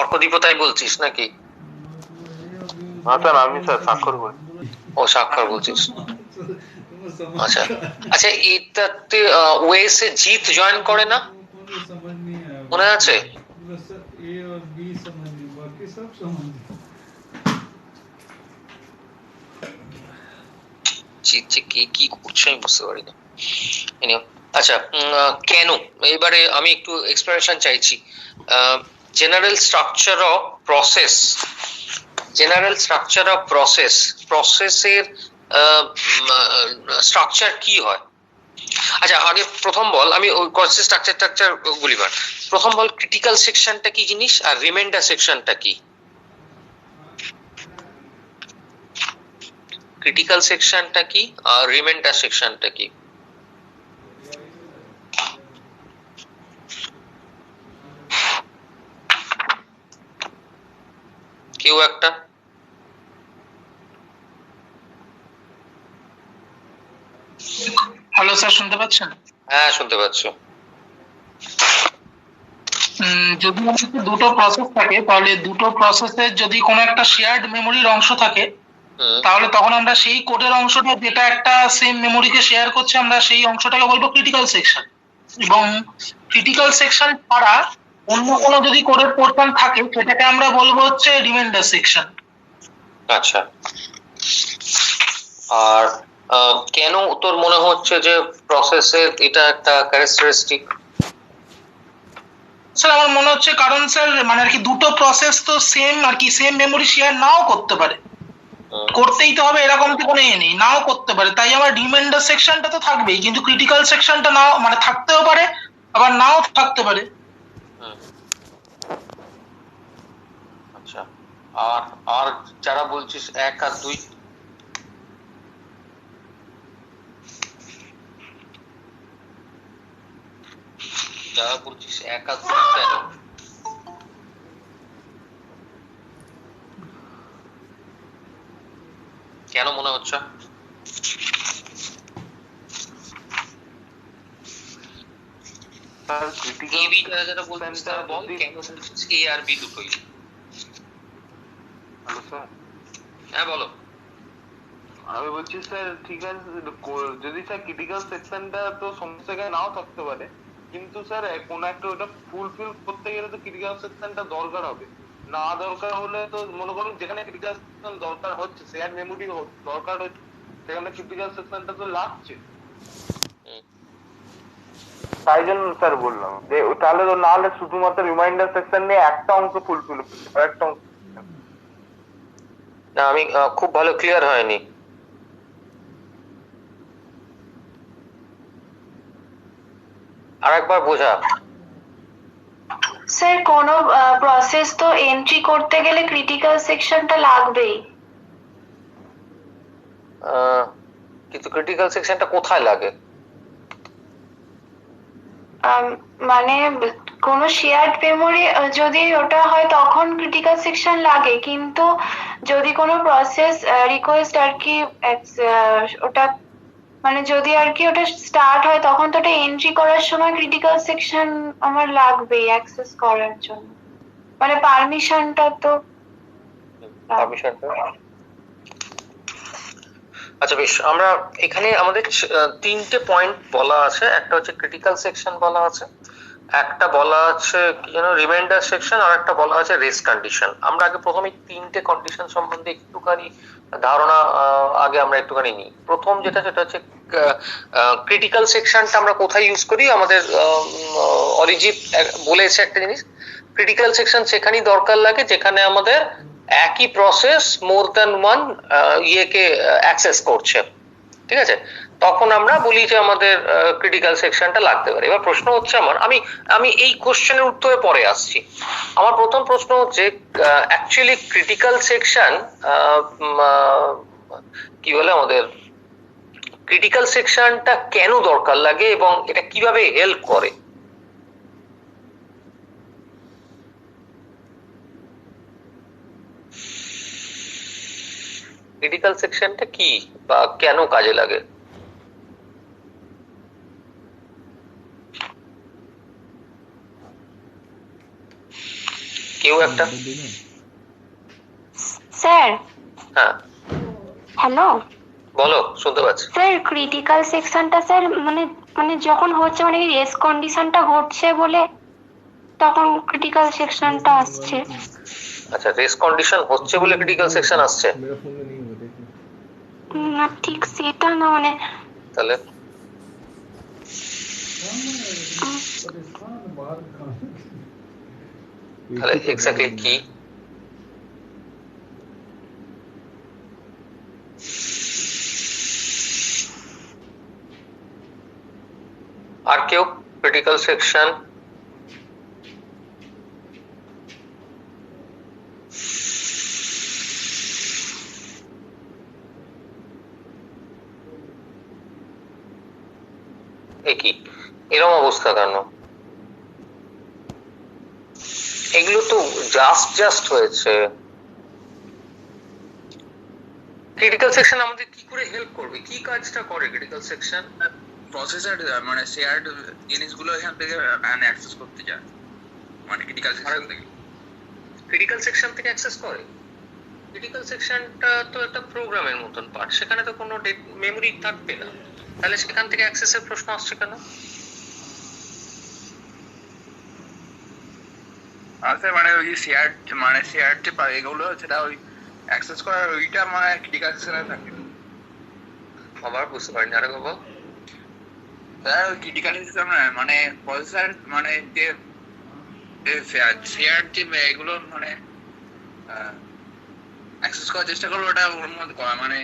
অর্কদীপ তাই বলছিস নাকি? হ্যাঁ স্যার, আমি স্যার স্বাক্ষর করি। ও স্বাক্ষর বলছিস। আচ্ছা আচ্ছা, এটাতে ওয়েস এ জিৎ জয়েন করে না, মনে আছে? জিৎ যে কে কি করছে আমি বুঝতে পারি না। আচ্ছা, কেন, এবারে আমি একটু এক্সপ্লেনেশন চাইছি। General structure of process, general structure of process, প্রসেসের স্ট্রাকচার কি হয়? আচ্ছা আগে প্রথম বল, আমি ওই প্রসেস স্ট্রাকচার গুলি বার। প্রথম বল ক্রিটিক্যাল সেকশনটা কি জিনিস আর রিমাইন্ডার সেকশনটা কি? ক্রিটিক্যাল সেকশনটা কি আর রিমাইন্ডার সেকশনটা কি? কেউ একটা? হ্যালো স্যার, শুনতে পাচ্ছেন? হ্যাঁ শুনতে পাচ্ছ। যদি দুটো প্রসেস থাকে, তাহলে দুটো প্রসেসের যদি কোনো একটা শেয়ার্ড মেমোরির অংশ থাকে, তাহলে তখন আমরা সেই কোডের অংশটা যেটা একটা সেম মেমোরিকে শেয়ার করছে, আমরা সেই অংশটাকে বলবো ক্রিটিক্যাল সেকশন। এবং ক্রিটিক্যাল সেকশন ছাড়া অন্য কোনো যদি কোডের পোর্শন থাকে, সেটাকে আমরা বলবো হচ্ছে রিমাইন্ডার সেকশন। আচ্ছা, আর কেন তোর মনে হচ্ছে যে প্রসেসের এটা একটা ক্যারেক্টারিস্টিক? স্যার আমার মনে হচ্ছে কারণ স্যার মানে আর কি দুটো প্রসেস তো সেম আর কি সেম মেমোরি শেয়ার নাও করতে পারে, করতেই তো হবে এরকম তো কোনো এ নেই, নাও করতে পারে। তাই আমার রিমাইন্ডার সেকশনটা তো থাকবেই, কিন্তু ক্রিটিক্যাল সেকশনটা নাও মানে থাকতেও পারে, আবার নাও থাকতে পারে। আচ্ছা, আর আর যারা বলছিস 1 আর 2, যারা বলছিস 1 আর 2 কেন? কেন মনে হচ্ছে? স্যার ক্রিটিক্যাল এবি যারা যারা বলছিস তারা বল কেন বলছিস এ আর বি দুটোই। হ্যালো স্যার, হ্যাঁ বলো। আমি বলছি স্যার ঠিক আছে, যদি স্যার ক্রিটিক্যাল সেকশনটা তো সমস্ত জায়গায় নাও থাকতে পারে, কিন্তু স্যার কোনো একটা ওটা ফুলফিল করতে গেলে তো ক্রিটিক্যাল সেকশনটা দরকার হবে। না দরকার হলে তো মনে করুন যেখানে ক্রিটিক্যাল সেকশন দরকার হচ্ছে, শেয়ার মেমোরি দরকার হচ্ছে, সেখানে ক্রিটিক্যাল সেকশনটা তো লাগছে। তাই জন্য স্যার বললাম যে তাহলে তো না হলে শুধুমাত্র রিমাইন্ডার সেকশন নিয়ে একটা অংশ ফুলফিল করছে, একটা অংশ। না আমি খুব ভালো ক্লিয়ার হয়নি, আরেকবার বোঝা। স্যার কোনো প্রসেস তো এন্ট্রি করতে গেলে ক্রিটিক্যাল সেকশনটা লাগবেই। কিন্তু ক্রিটিক্যাল সেকশনটা কোথায় লাগে? মানে কোনো শেয়ার্ড মেমোরি যদি ওটা হয় তখন ক্রিটিক্যাল সেকশন লাগে, কিন্তু যদি কোনো প্রসেস রিকোয়েস্ট আর কি ওটা মানে যদি আর কি ওটা স্টার্ট হয়, তখন তো ওটা এন্ট্রি করার সময় ক্রিটিক্যাল সেকশন আমার লাগবেই অ্যাক্সেস করার জন্য, মানে পারমিশনটা তো। পারমিশনটা আচ্ছা বেশ, আমরা এখানে আমাদের 3টে পয়েন্ট বলা আছে। একটা হচ্ছে ক্রিটিক্যাল সেকশন বলা আছে, একটা বলা আছে কি যেন রিমাইন্ডার সেকশন, আর একটা বলা আছে রেস কন্ডিশন। আমরা আগে প্রথমে 3টে কন্ডিশন সম্বন্ধে একটুখানি ধারণা আগে আমরা একটুখানি নিই। প্রথম যেটা সেটা হচ্ছে ক্রিটিক্যাল সেকশনটা আমরা কোথায় ইউজ করি? আমাদের অরিজিৎ বলেছে একটা জিনিস, ক্রিটিক্যাল সেকশন সেখানেই দরকার লাগে যেখানে আমাদের একই প্রসেস মোর দ্যান ওয়ান ইয়েকে অ্যাক্সেস করছে, ঠিক আছে? তখন আমরা বলি যে আমাদের ক্রিটিক্যাল সেকশনটা লাগতে পারে। এবার প্রশ্ন হচ্ছে আমার, আমি এই কোশ্চেনের উত্তরে পরে আসছি। আমার প্রথম প্রশ্ন হচ্ছে অ্যাকচুয়ালি ক্রিটিক্যাল সেকশন কি বলে আমাদের ক্রিটিক্যাল সেকশনটা কেন দরকার লাগে এবং এটা কিভাবে হেল্প করে? ক্রিটিক্যাল সেকশনটা কি বা কেন কাজে লাগে? কেউ একটা। স্যার, হ্যাঁ হ্যালো বলো, শুনতে পাচ্ছি। স্যার, ক্রিটিক্যাল সেকশনটা স্যার মানে মানে যখন হচ্ছে মানে রেস কন্ডিশনটা ঘটছে বলে তখন ক্রিটিক্যাল সেকশনটা আসছে। আচ্ছা, রেস কন্ডিশন হচ্ছে বলে ক্রিটিক্যাল সেকশন আসছে? না, ঠিক সেটা না, মানে তাহলে তাহলে এক্স্যাক্টলি কি? আর কেউ ক্রিটিক্যাল সেকশন? একই এরকম অবস্থা কেন? এগুলো তো জাস্ট হয়েছে। ক্রিটিক্যাল সেকশন আমাদের কি করে হেল্প করবে? কি কাজটা করে ক্রিটিক্যাল সেকশন? প্রসেসর মানে শেয়ার্ড জিনিসগুলো এখান থেকে অ্যাক্সেস করতে যায়, মানে ক্রিটিক্যাল সেকশন থেকে। ক্রিটিক্যাল সেকশন থেকে অ্যাক্সেস করে? ক্রিটিক্যাল সেকশনটা তো একটা প্রোগ্রামের মতন পার্ট, সেখানে তো কোনো মেমরি থাকবে না, তাহলে সেখান থেকে অ্যাক্সেসের প্রশ্ন আসছে কেন? আচ্ছা, মানে ওই শেয়ার্ড যে এগুলো সেটা ওই অ্যাক্সেস করার ওইটা মানে ক্রিটিক্যাল সেকশনে থাকে। আবার বুঝতে পারিনি, আরেকবার বল। স্যার ওই ক্রিটিক্যাল সেকশন মানে প্রসেসর মানে যে শেয়ার্ড যে এগুলো মানে অ্যাক্সেস করার চেষ্টা করবো, ওটা ওর মধ্যে করা মানে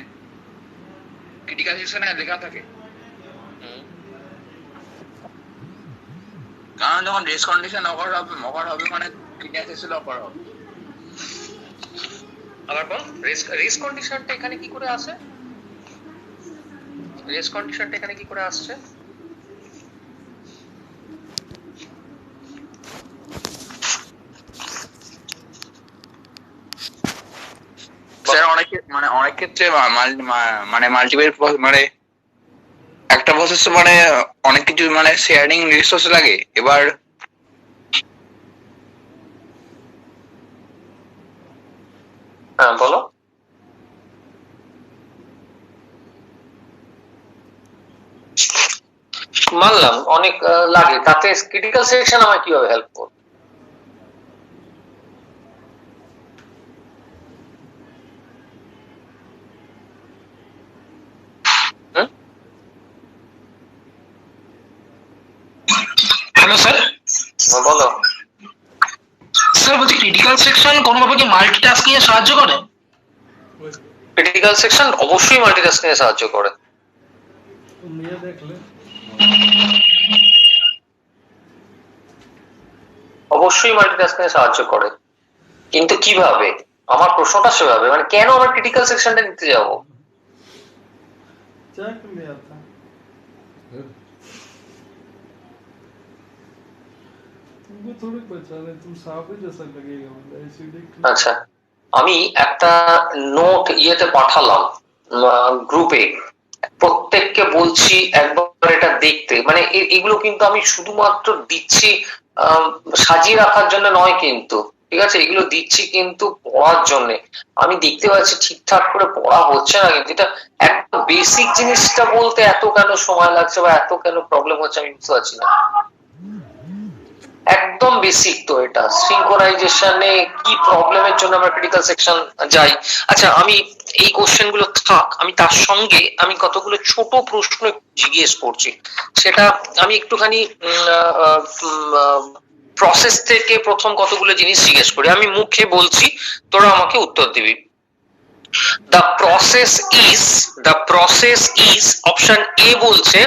ক্রিটিক্যাল সেকশনে লেখা থাকে। কারণ যখন রেস কন্ডিশন অফার হবে মানে ক্রিটিক্যাল সেকশন অফার হবে। আবার বল, রেস কন্ডিশনটা এখানে কি করে আসে? রেস কন্ডিশনটা এখানে কি করে আসছে? স্যার অনেক ক্ষেত্রে মানে মাল্টিপল মানে একটা প্রসেস মানে অনেক কিছু মানে শেয়ারিং রিসোর্স লাগে। এবার হ্যাঁ বলো। মানলাম অনেক লাগে, তাতে ক্রিটিক্যাল সেকশন আমায় কিভাবে হেল্প করবে? Hello sir. বলো। স্যার বলছি ক্রিটিক্যাল সেকশন কোনোভাবে কি মাল্টিটাস্কিং এ সাহায্য করে? ক্রিটিক্যাল সেকশন অবশ্যই মাল্টিটাস্কিং এ সাহায্য করে। অবশ্যই মাল্টিটাস্কিং এ সাহায্য করে, কিন্তু কিভাবে? আমার প্রশ্নটা সেভাবে, মানে কেন আমার ক্রিটিক্যাল সেকশনটা নিতে যাবো? আচ্ছা, আমি একটা নোট ইয়েতে পাঠালাম গ্রুপে, প্রত্যেককে বলছি একবার এটা দেখতে, মানে এগুলো কিন্তু আমি শুধুমাত্র দিচ্ছি সাজিয়ে রাখার জন্য নয় কিন্তু, ঠিক আছে? এগুলো দিচ্ছি কিন্তু পড়ার জন্য। আমি দেখতে পাচ্ছি ঠিকঠাক করে পড়া হচ্ছে না, কিন্তু এটা একদম বেসিক জিনিসটা বলতে এত কেন সময় লাগছে বা এত কেন প্রবলেম হচ্ছে আমি বুঝতে পারছি না। একদম বেসিক তো এটা, সিনক্রোনাইজেশনে কি প্রবলেমের জন্য আমরা ক্রিটিক্যাল সেকশন যাই। আচ্ছা, আমি এই কোশ্চেন গুলো থাক, আমি তার সঙ্গে আমি কতগুলো ছোট প্রশ্ন জিজ্ঞেস করছি, সেটা আমি একটুখানি প্রসেস থেকে প্রথম কতগুলো জিনিস জিজ্ঞেস করি, আমি মুখে বলছি, তোরা আমাকে উত্তর দিবি। The process is option A বলছে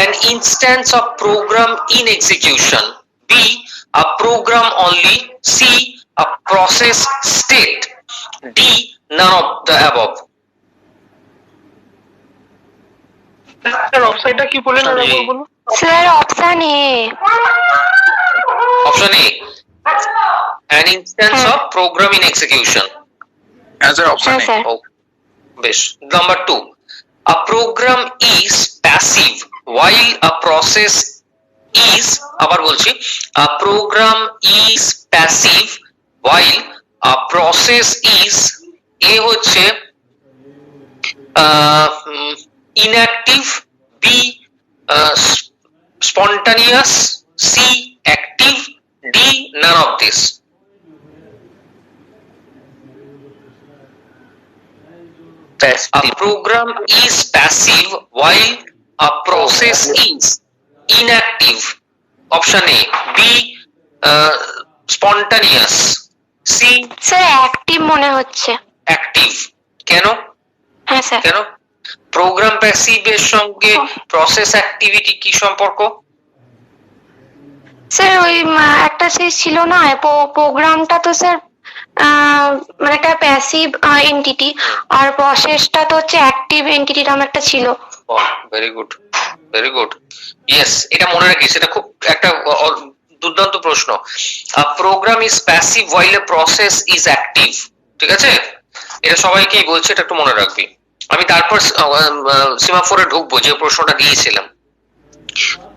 an instance of program in execution, B a program only, C a process state, D none of the above. Sir অপশনটা কি বলেন? Sir option A. Option A, an instance of program in execution. Answer option A. Oh, besh. Number 2, a program is passive while a process is, আবার বলছি, a program is passive while a process is A হচ্ছে inactive, B spontaneous, C active, D none of this. A program is passive while a process is inactive. Option A. B spontaneous, C sir active মনে হচ্ছে। active. কেন হ্যাঁ sir. কেন programme প্যাসিভের সঙ্গে process activity কি সম্পর্ক? Sir ওই একটা সেই ছিল না প্রোগ্রামটা তো স্যার মানে একটা প্যাসিভ এন্টিটি আর প্রসেসটা তো হচ্ছে অ্যাক্টিভ এন্টিটি নাম একটা ছিল। Very good, very good, yes, এটা মনে রাখিস, এটা খুব একটা দুর্দান্ত প্রশ্ন। Programme is passive while a process is active, ঠিক আছে, এটা সবাইকেই বলছে, এটা একটু মনে রাখবি। আমি তারপর সিমাফোরে ঢুকবো যে প্রশ্নটা দিয়েছিলাম।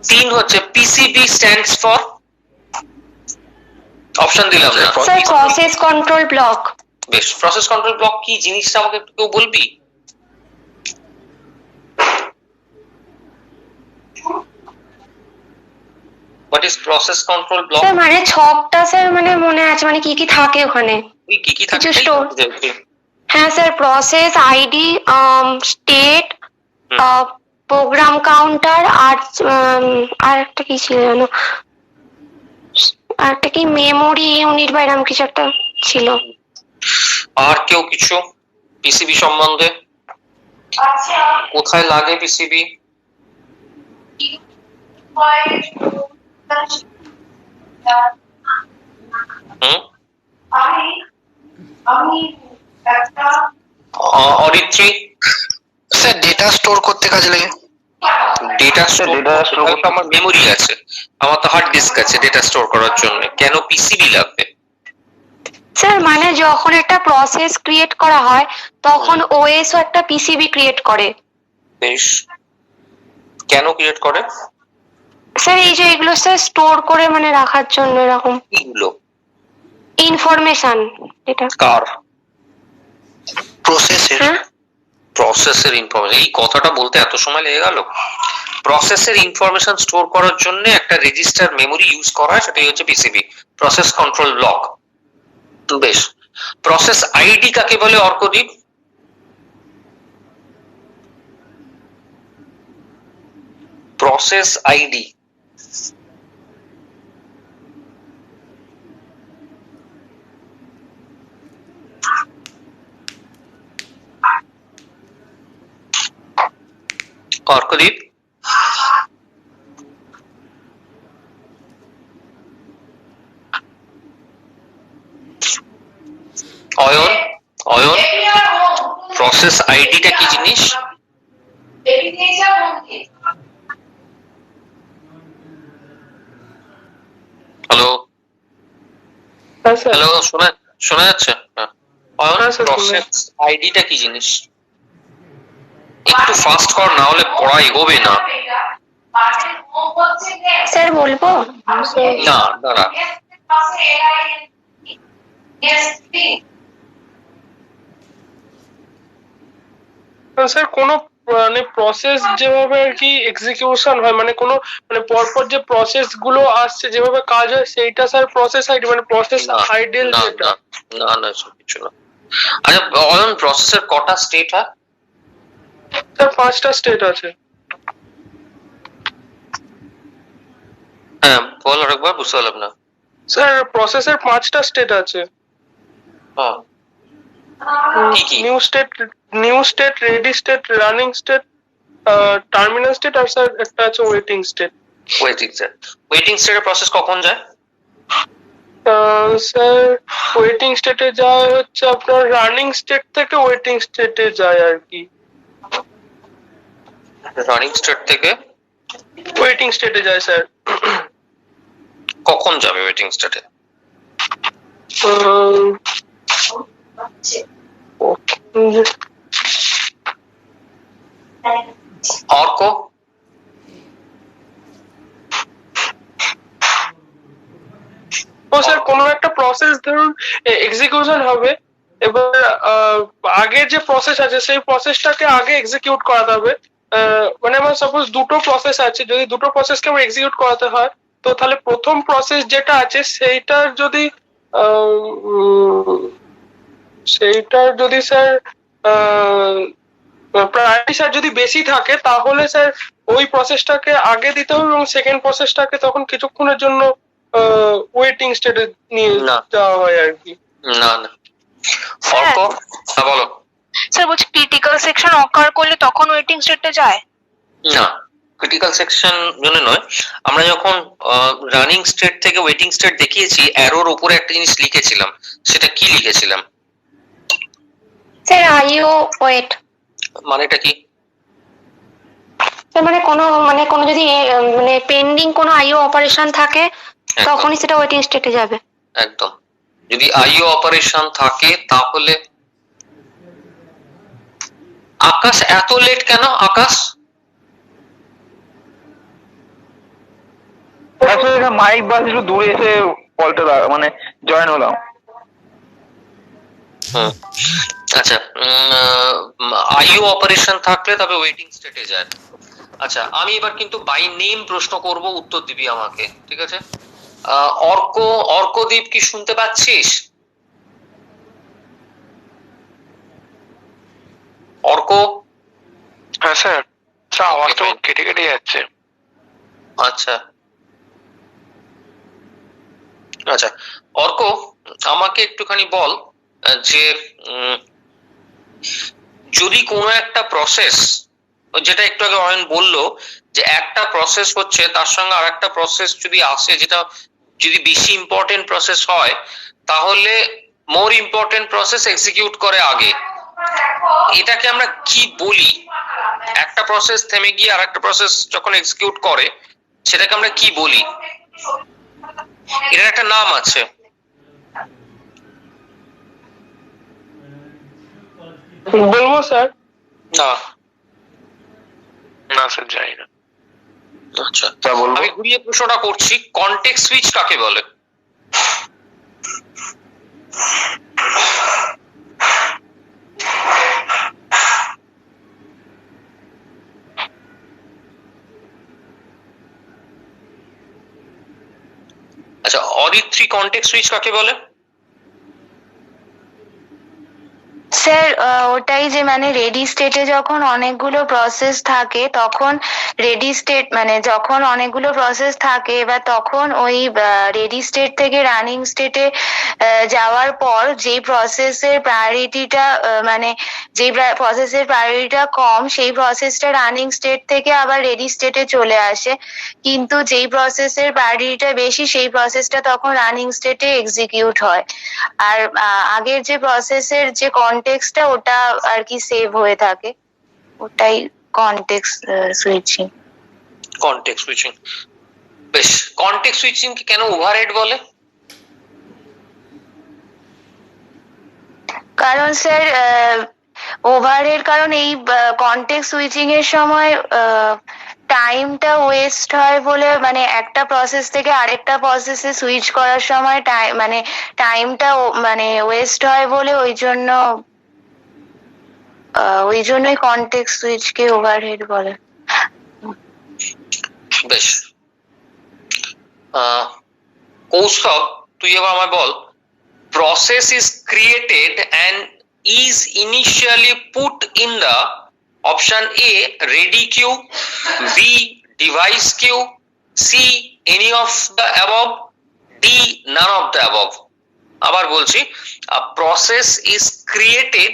3 হচ্ছে পিসিবি স্ট্যান্ডস ফর, অপশন দিলাম না। Sir process control block. বেশ, প্রসেস কন্ট্রোল ব্লক কি জিনিসটা আমাকে একটু কেউ বলবি? What is process control block? Sir মানে ছকটা স্যার মানে মনে আছে, মানে কি কি থাকে ওখানে? কি কি থাকে? হ্যাঁ sir, process ID, state, program counter আর একটা কি ছিল জানো, আর একটা কি মেমোরি ইউনিট বা এরকম কিছু একটা ছিল। আর কেউ কিছু পিসিবি সম্বন্ধে? কোথায় লাগে PCB? Aritri? Sir data store করতে কাজে লাগে। ডেটা স্টোর করতে আমার মেমোরি আছে, আমার তো হার্ড ডিস্ক আছে ডেটা স্টোর করার জন্য, কেন পিসিবি লাগবে? স্যার মানে যখন একটা প্রসেস ক্রিয়েট করা হয় তখন ওএস ও একটা পিসিবি ক্রিয়েট করে। বেশ, কেন ক্রিয়েট করে? স্যার এই যে এগুলো স্যার স্টোর করে মানে রাখার জন্য, এরকম এগুলো ইনফরমেশন। এটা কার? প্রসেসের। প্রসেসের ইনফরমেশন, এই কথাটা বলতে এত সময় লেগে গেল। প্রসেসের ইনফরমেশন স্টোর করার জন্য একটা রেজিস্টার মেমোরি ইউজ করা হয়, সেটাই হচ্ছে পিসিবি, প্রসেস কন্ট্রোল ব্লক। বেশ, প্রসেস আইডি কাকে বলে Arkadeep? Process ID Arkadeep? Ayan? Ayan, process আইডিটা কি জিনিস? হ্যালো হ্যালো, শোনা যাচ্ছে? অয়ন, প্রসেস আইডিটা কি জিনিস? একটু ফাস্ট কর, না হলে পড়া এগোবে না। স্যার বলবো? না দাঁড়া, স্যার কোনো মানে প্রসেস যেভাবে আর কি এক্সিকিউশন হয়, মানে কোনো মানে পরপর যে প্রসেস গুলো আসছে যেভাবে কাজ হয় সেইটা স্যার প্রসেস আইডি, মানে প্রসেস আইডেল যেটা। না না, সব কিছু না। আচ্ছা অয়ন, প্রসেসের কটা স্টেট হয়? স্যার 5টা স্টেট আছে। হ্যাঁ বল আরেকবার, বুঝতে পারলাম না। স্যার প্রসেসের 5টা স্টেট আছে। হ্যাঁ, কি কি? New state, ready state, running state, terminal state, আর স্যার একটা আছে waiting state. Waiting state, waiting স্টেটের প্রসেস কখন যায়? স্যার ওয়েটিং স্টেটে যায় হচ্ছে আপনার রানিং স্টেট থেকে ওয়েটিং স্টেটে যায় আর কি। রানিং স্টেট থেকে ওয়েটিং স্টেটে যায় স্যার। কখন যাবে ওয়েটিং স্টেটে? অর্ক? ও স্যার কোনো একটা প্রসেস ধরুন এক্সিকিউশন হবে, এবার আগের যে প্রসেস আছে সেই প্রসেসটাকে আগে এক্সিকিউট করাতে হবে। মানে আমার সাপোজ দুটো প্রসেস আছে, যদি দুটো প্রসেসকে আমার এক্সিকিউট করাতে হয়, তো তাহলে প্রথম প্রসেস যেটা আছে সেইটার যদি স্যার প্রায়োরিটি স্যার যদি বেশি থাকে, তাহলে স্যার ওই প্রসেসটাকে আগে দিতে হবে এবং সেকেন্ড প্রসেসটাকে তখন কিছুক্ষণের জন্য ওয়েটিং স্টেটে নিয়ে যাওয়া হয় আর কি। না না অর্ক, হ্যাঁ বলো। স্যার বলছি ক্রিটিক্যাল সেকশন অকার করলে তখন ওয়েটিং স্টেটে যায়? না, ক্রিটিক্যাল সেকশন জন্য নয়। আমরা যখন রানিং স্টেট থেকে ওয়েটিং স্টেট দেখিয়েছি, অ্যারোর উপরে একটা জিনিস লিখেছিলাম, সেটা কি লিখেছিলাম? স্যার আইও ওয়েট। মানেটা কি? স্যার মানে কোনো যদি মানে পেন্ডিং কোনো আইও অপারেশন থাকে তখনই সেটা ওয়েটিং স্টেটে যাবে। একদম। যদি আইও অপারেশন থাকে তাহলে আকাশ এত লেট কেন? আকাশ আসলে মাইক বাস একটু দূরে এসে কলটা মানে জয়েন হলাম। আচ্ছা, আইও অপারেশন থাকলে তবে ওয়েটিং স্টেটে যায়। আচ্ছা, আমি এবার কিন্তু বাই নেম প্রশ্ন করব, উত্তর দিবি আমাকে, ঠিক আছে? অর্কদীপ কি শুনতে পাচ্ছিস? অর্ক? হ্যাঁ স্যার, আওয়াজ তো কেটে কেটে যাচ্ছে। আচ্ছা আচ্ছা, অর্ক আমাকে একটুখানি বল যে যদি কোনো একটা প্রসেস, যেটা একটু আগে অয়ন বললো যে একটা প্রসেস হচ্ছে তার সঙ্গে আর একটা প্রসেস যদি আসে, যেটা যদি বেশি ইম্পর্টেন্ট প্রসেস হয়, তাহলে মোর ইম্পর্টেন্ট প্রসেস এক্সিকিউট করে আগে, এটাকে আমরা কি বলি? একটা প্রসেস থেমে গিয়ে আর একটা প্রসেস যখন এক্সিকিউট করে সেটাকে আমরা কি বলি? এটার একটা নাম আছে। বলবো স্যার? না না স্যার, জানি না। আচ্ছা, আমি ঘুরিয়ে প্রশ্নটা করছি, কনটেক্সট সুইচ কাকে বলে? আচ্ছা, অরিত্রী কনটেক্সট সুইচ কাকে বলে? স্যার ওটাই যে মানে রেডি স্টেটে যখন অনেকগুলো প্রসেস থাকে, তখন রেডি স্টেট মানে যখন অনেকগুলো প্রসেস থাকে, এবার তখন ওই রেডি স্টেট থেকে রানিং স্টেটে যাওয়ার পর যেই প্রসেসের প্রায়োরিটিটা মানে যেই প্রসেসের প্রায়োরিটিটা কম, সেই প্রসেসটা রানিং স্টেট থেকে আবার রেডি স্টেটে চলে আসে, কিন্তু যেই প্রসেসের প্রায়োরিটিটা বেশি সেই প্রসেসটা তখন রানিং স্টেটে এক্সিকিউট হয়। আর আগের যে প্রসেসের যে কনটেক্সটটা ওটা আর কি সেভ হয়ে থাকে, ওটাই কনটেক্সট সুইচিং। কনটেক্সট সুইচিং, বেশ। কনটেক্সট সুইচিং কি কেন ওভারহেড বলে? কারণ স্যার ওভারহেড, কারণ এই কনটেক্সট সুইচিং এর সময় টাইমটা ওয়েস্ট হয় বলে, মানে একটা প্রসেস থেকে আরেকটা প্রসেসে সুইচ করার সময় মানে টাইমটা মানে ওয়েস্ট হয় বলে, ওই জন্যই কনটেক্সট সুইচকে ওভারহেড বলে। বেশ। কৌস্তব, তুই এবার আমায় বল, process is created and is initially put in the option A ready queue, B device queue, C any of the above, D none of the above. আবার বলছি, a process is created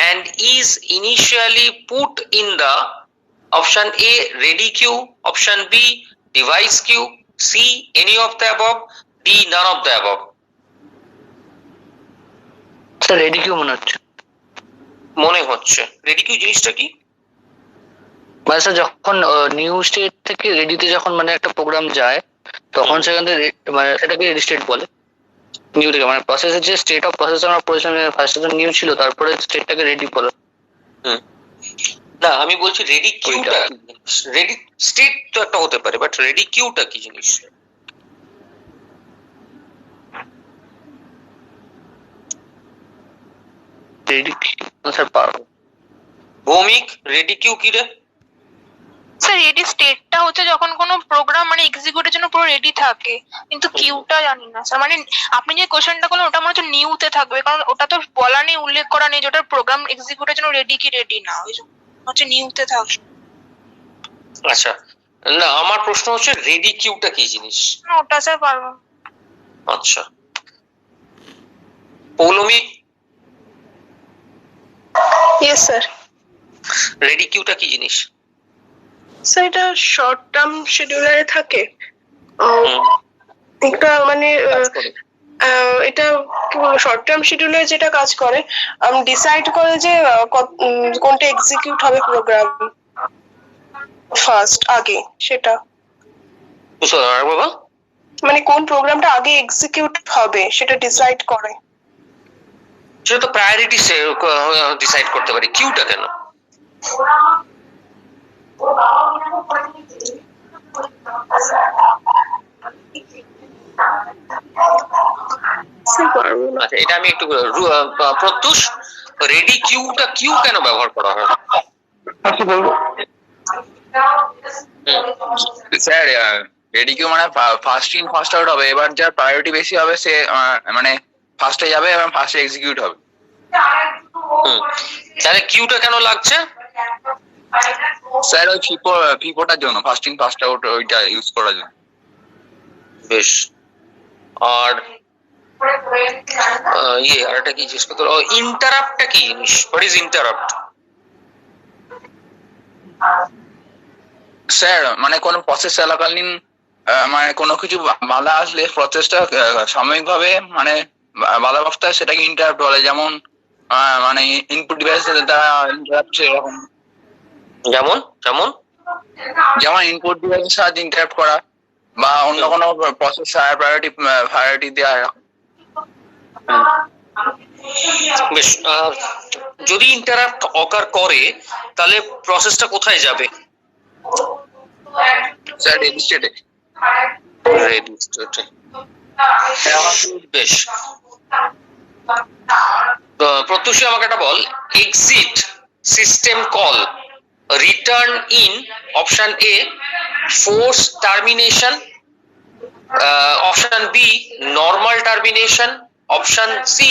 and is initially put in the option A ready queue, option B device queue, C any of the above, D none of the above. Sir ready queue মনে হচ্ছে ready Q জিনিসটা কি? মানে sir যখন new state থেকে রেডিতে যখন মানে একটা প্রোগ্রাম যায়, তখন সেখান থেকে মানে এটাকে রেডি স্টেট বলে। নিউ থেকে মানে প্রসেসের যে স্টেট অফ প্রসেস আমরা পড়েছিলাম, ফার্স্টে তো নিউ ছিল, তারপরে স্টেটটাকে রেডি বলে। না, আমি বলছি রেডি কিউটা কি জিনিস? রেডি স্টেট তো একটা হতে পারে, বাট রেডি কিউটা কি জিনিস? স্যার পারবো। ভৌমিক, রেডি কিউ কি রে? স্যার রেডি স্টেটটা হচ্ছে যখন কোনো প্রোগ্রাম মানে এক্সিকিউটের জন্য পুরো রেডি থাকে, কিন্তু কিউটা জানি না স্যার। মানে আপনি যে কোশ্চেনটা করলেন ওটা মনে হচ্ছে নিউতে থাকবে, কারণ ওটা তো বলা নেই, উল্লেখ করা নেই যে ওটার প্রোগ্রাম এক্সিকিউটের জন্য রেডি কি রেডি না, ওই জন্য হচ্ছে নিউতে থাকবে। আচ্ছা, না আমার প্রশ্ন হচ্ছে রেডি কিউটা কি জিনিস? ওটা স্যার পারবো। আচ্ছা, পৌলমি, ইয়েস স্যার। রেডি কিউটা কি জিনিস? স্যার এটা শর্ট টার্ম শিডিউলারে থাকে। একটা মানে এটা কি বলবো, শর্ট টার্ম শিডিউলার যেটা কাজ করে ডিসাইড করে যে কোনটা এক্সিকিউট হবে প্রোগ্রাম ফার্স্ট আগে, সেটা বাবা মানে কোন প্রোগ্রামটা আগে এক্সিকিউট হবে সেটা ডিসাইড করে। সেটা তো প্রায়োরিটি ডিসাইড করতে পারি, কিউটা কেন? আচ্ছা, এটা আমি একটু প্রত্যুষ, রেডি কিউটা কিউ কেন ব্যবহার করা হয়? আচ্ছা বলবো স্যার, রেডি কিউ মানে ফার্স্ট ইন ফার্স্ট আউট হবে। এবার যার প্রায়োরিটি বেশি হবে সে মানে ফার্স্টে যাবে এবং ফার্স্টে এক্সিকিউট হবে। তাহলে কিউটা কেন লাগছে? স্যার ওই ফিফোটার জন্য, ফার্স্ট ইন ফার্স্ট আউট ওইটা ইউজ করার জন্য। বেশ, আর আরেকটা কি জিজ্ঞেস করতে, ইন্টারাপ্টটা কি জিনিস? What is interrupt? স্যার মানে কোনো প্রসেস চলাকালীন মানে কোনো কিছু বাধা আসলে প্রসেসটা সাময়িকভাবে মানে বাধাপ্রাপ্ত হয়, সেটাকে ইন্টারাপ্ট বলে। যেমন মানে ইনপুট ডিভাইস দ্বারা ইন্টারাপ্ট, এরকম। যেমন যেমন যেমন ইনপুট ডিভাইসের সাহায্যে ইন্টারাপ্ট করা বা অন্য কোনো প্রসেস প্রায়োরিটি দেওয়া। বেশ, যদি ইন্টারাপ্ট অকার করে তাহলে প্রসেসটা কোথায় যাবে? স্যার রেডি স্টেটে। রেডি স্টেটে। বেশ, প্রত্যুষী আমাকে একটা বল, exit system call, return in, option A force termination, option B normal termination, option C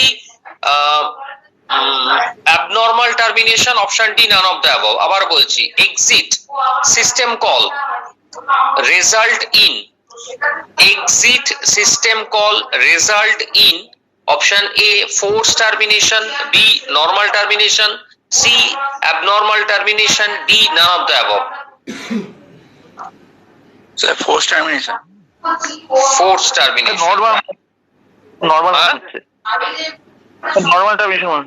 abnormal termination, option D none of the above. আবার বলছি, exit system call result in, exit system call result in, option A force termination, B normal termination, C abnormal termination, D none of the above. Sir force termination. Force termination. Normal termination.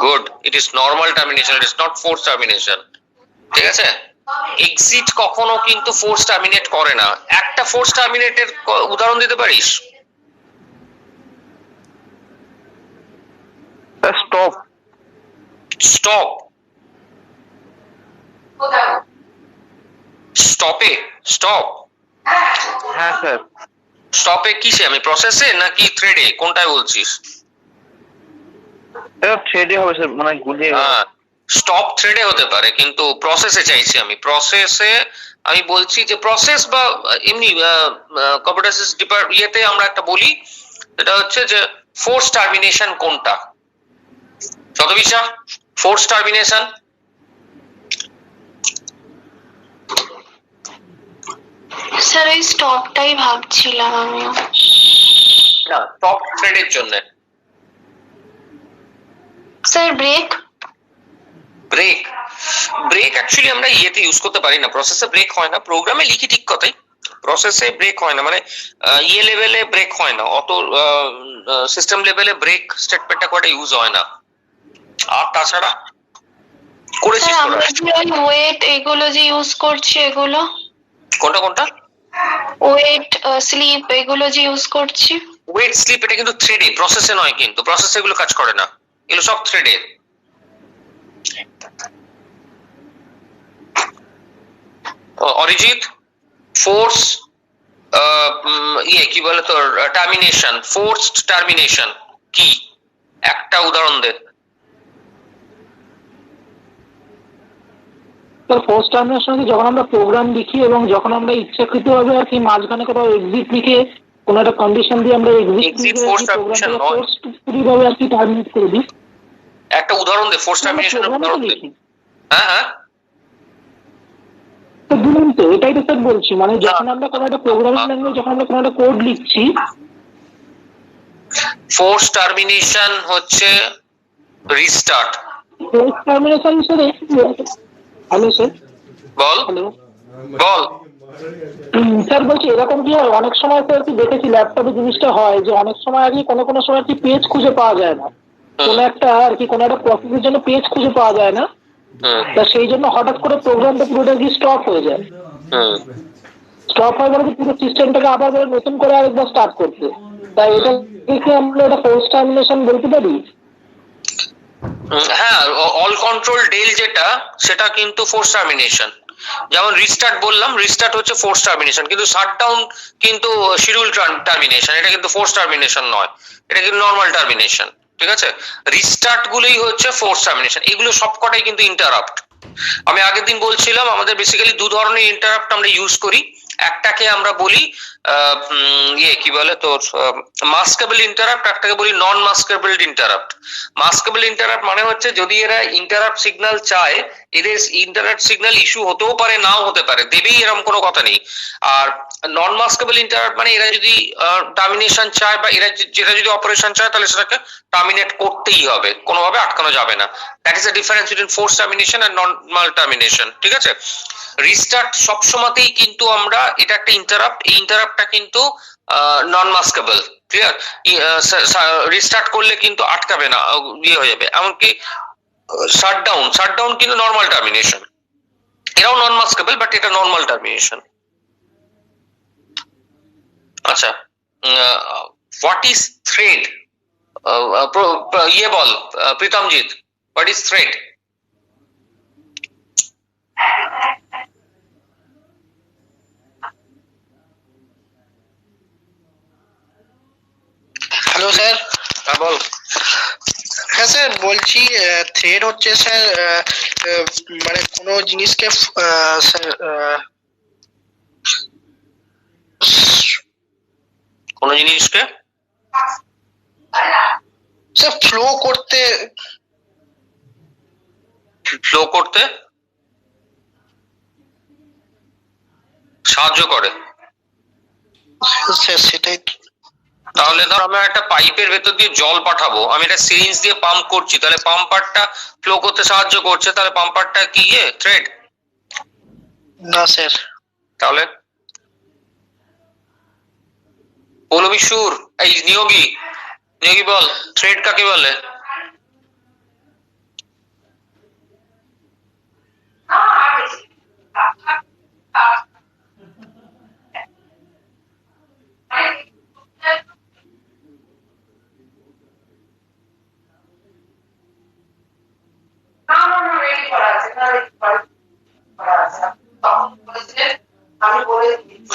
Good, it is normal termination, it is not force termination. ঠিক আছে, exit কখনো কিন্তু force terminate করে না। একটা force টার্মিনেটের উদাহরণ দিতে পারিস? স্টপ। স্টপ, স্টপে, স্টপ। হ্যাঁ স্যার। স্টপে কিসে, আমি প্রসেসে নাকি থ্রেডে, কোনটায় বলছিস? থ্রেডে হবে স্যার, মানে গুলিয়ে। হ্যাঁ, স্টপ থ্রেডে হতে পারে, কিন্তু প্রসেসে চাইছি আমি। প্রসেসে আমি বলছি যে প্রসেস বা এমনি কম্পিউটার সিস্টেম ইয়েতে আমরা একটা বলি, এটা হচ্ছে যে ফোর্স টার্মিনেশন কোনটা? শতবিশা, ফোর্স টার্মিনেশন। স্যার ওই স্টপটাই ভাবছিলাম আমিও। না, স্টপ থ্রেডের জন্য। Sir break. Break, break actually আমরা ইয়েতে ইউজ করতে পারি না, প্রসেসে ব্রেক হয় না। প্রোগ্রামে লিখি ঠিক কথাই, প্রসেসে ব্রেক হয় না, মানে ইয়ে লেভেলে ব্রেক হয় না, অত সিস্টেম লেভেলে ব্রেক স্টেটমেন্টটা কোয়াটা ইউজ হয় না। আর তাছাড়া করেছিস আমরা যে ওয়েট এগুলো যে ইউজ করছি, এগুলো কোনটা কোনটা? ওয়েট, স্লিপ এগুলো যে ইউজ করছি। ওয়েট স্লিপ এটা কিন্তু থ্রেডে, প্রসেসে নয়, কিন্তু প্রসেসে এগুলো কাজ করে না, এগুলো সব থ্রেডে। অরিজিৎ, ফোর্স কি বলে তোর টার্মিনেশন, ফোর্সড টার্মিনেশন কি? একটা উদাহরণ দে। স্যার ফার্স্ট টার্মিনেশন যখন আমরা প্রোগ্রাম লিখি এবং যখন আমরা ইচ্ছাকৃতভাবে আর কি মাঝখানে কোথাও এক্সিট লিখে কোনো একটা কন্ডিশন দিয়ে আমরা Exit force termination নয়। ফোর্সফুলিভাবে আর কি টার্মিনেট করে দিই। একটা উদাহরণ দে, ফোর্স টার্মিনেশনের উদাহরণ দে। হ্যাঁ হ্যাঁ তো বলুন তো, এটাই তো স্যার বলছি, মানে যখন আমরা কোনো একটা প্রোগ্রামিং ল্যাঙ্গুয়েজ যখন আমরা কোনো একটা কোড লিখছি, ফোর্স টার্মিনেশন হচ্ছে restart. Force termination sir, hello sir, বল হ্যালো বল। স্যার বলছি এরকম কি হয় অনেক সময় স্যার কি দেখেছি ল্যাপটপে জিনিসটা হয় যে অনেক সময় আর কি কোনো সময় কি পেজ খুঁজে পাওয়া যায় না, কোনো একটা আর কি কোনো একটা প্রসেসের জন্য পেজ খুঁজে পাওয়া যায় না, তা সেই জন্য হঠাৎ করে প্রোগ্রামটা পুরোটা কি স্টপ হয়ে যায়। স্টপ হয়ে গেলে পুরো সিস্টেমটাকে আবার নতুন করে আরেকবার স্টার্ট করতে, তাই এটা কি আমরা এটা ফোর্স টার্মিনেশন বলতে পারি? হ্যাঁ, অল কন্ট্রোল ডেল যেটা সেটা কিন্তু ফোর্স টার্মিনেশন। যেমন রিস্টার্ট বললাম, রিস্টার্ট হচ্ছে ফোর্স টার্মিনেশন, কিন্তু শাটডাউন কিন্তু শিডিউল টার্মিনেশন, এটা কিন্তু ফোর্স টার্মিনেশন নয়, এটা কিন্তু নর্মাল টার্মিনেশন। ঠিক আছে, রিস্টার্ট গুলোই হচ্ছে ফোর্স টার্মিনেশন, এগুলো সবকটাই কিন্তু ইন্টারাপ্ট। আমি আগের দিন বলছিলাম আমাদের বেসিক্যালি দু ধরনের ইন্টারাপ্ট আমরা ইউজ করি। একটাকে আমরা বলি কি বলে তোর মাস্কেবল ইন্টারাপ্ট, একটাকে বলি নন মাস্কেবল ইন্টারাপ্ট। মাস্কেবল ইন্টারাপ্ট মানে হচ্ছে যদি এরা ইন্টারাপ্ট সিগন্যাল চায়, এদের ইন্টারাপ্ট সিগন্যাল ইস্যু হতেও পারে নাও হতে পারে, দেবেই এরকম কোনো কথা নেই। আর নন মাস্কেবল ইন্টারাপ্ট মানে এরা যদি টার্মিনেশন চায় বা এরা যেটা যদি অপারেশন চায় তাহলে সেটাকে টার্মিনেট করতেই হবে, কোনোভাবে আটকানো যাবে না। That is the difference between force termination and normal termination. ঠিক আছে, রিস্টার্ট সবসময়তেই কিন্তু আমরা এটা একটা ইন্টারাপ্ট, এই ইন্টারাপ্টটা কিন্তু নন মাস্কেবল। ক্লিয়ার, রিস্টার্ট করলে কিন্তু আটকাবে না, ইয়ে হয়ে যাবে। এমনকি শাটডাউন কিন্তু নর্মাল টার্মিনেশন, এরাও নন মাস্কেবল বাট এটা নর্মাল টার্মিনেশন। আচ্ছা, হোয়াট ইজ থ্রেড? ইয়ে বল Pritamjit, what is thread? Hello sir. হ্যাঁ বল। হ্যাঁ স্যার বলছি থ্রেড হচ্ছে স্যার মানে কোনো জিনিসকে স্যার কোনো জিনিসকে স্যার ফ্লো করতে সাহায্য করে। স্যার সেটাই। তাহলে ধর আমরা একটা পাইপের ভেতর দিয়ে জল পাঠাবো, আমি একটা সিরিঞ্জ দিয়ে পাম্প করছি, তাহলে পাম্পারটা ফ্লো করতে সাহায্য করছে, তাহলে পাম্পারটা কি থ্রেড? না স্যার। তাহলে পৌলমী সুর, এই নিয়োগী বল থ্রেড কাকে বলে?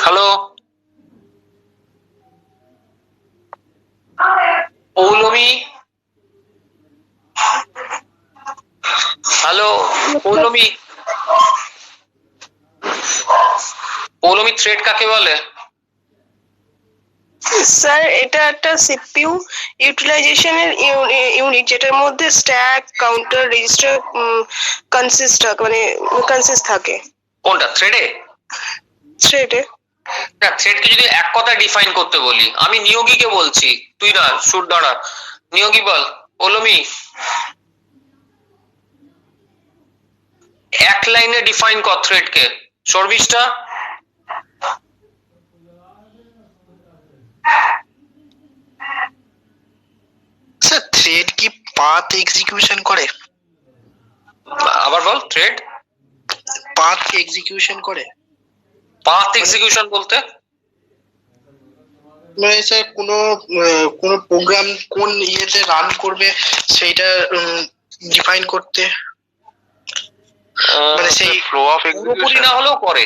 Hello Poulami, hello Poulami, thread কাকে বলে? স্যার এটা একটা সিপিইউ ইউটিলাইজেশনের ইউনিট, যেটার মধ্যে স্ট্যাক, কাউন্টার, রেজিস্টার কনসিস্ট থাকে। কোনটা? থ্রেডে? থ্রেডে না, থ্রেডকে যদি এক কথায় ডিফাইন করতে বলি, আমি নিয়োগীকে বলছি, তুই না সুর দাঁড়া। নিয়োগী বল, পৌলমী এক লাইনে ডিফাইন কর থ্রেডকে। সর্বিশটা স্যার থ্রেড কি পাথ এক্সিকিউশন করে? আবার বল, থ্রেড পাথ এক্সিকিউশন করে? পাথ এক্সিকিউশন বলতে মানে স্যার কোন প্রোগ্রাম কোন ইয়েতে রান করবে সেইটা ডিফাইন করতে, মানে সেই ফ্লো অফ পুরোপুরি না হলেও করে।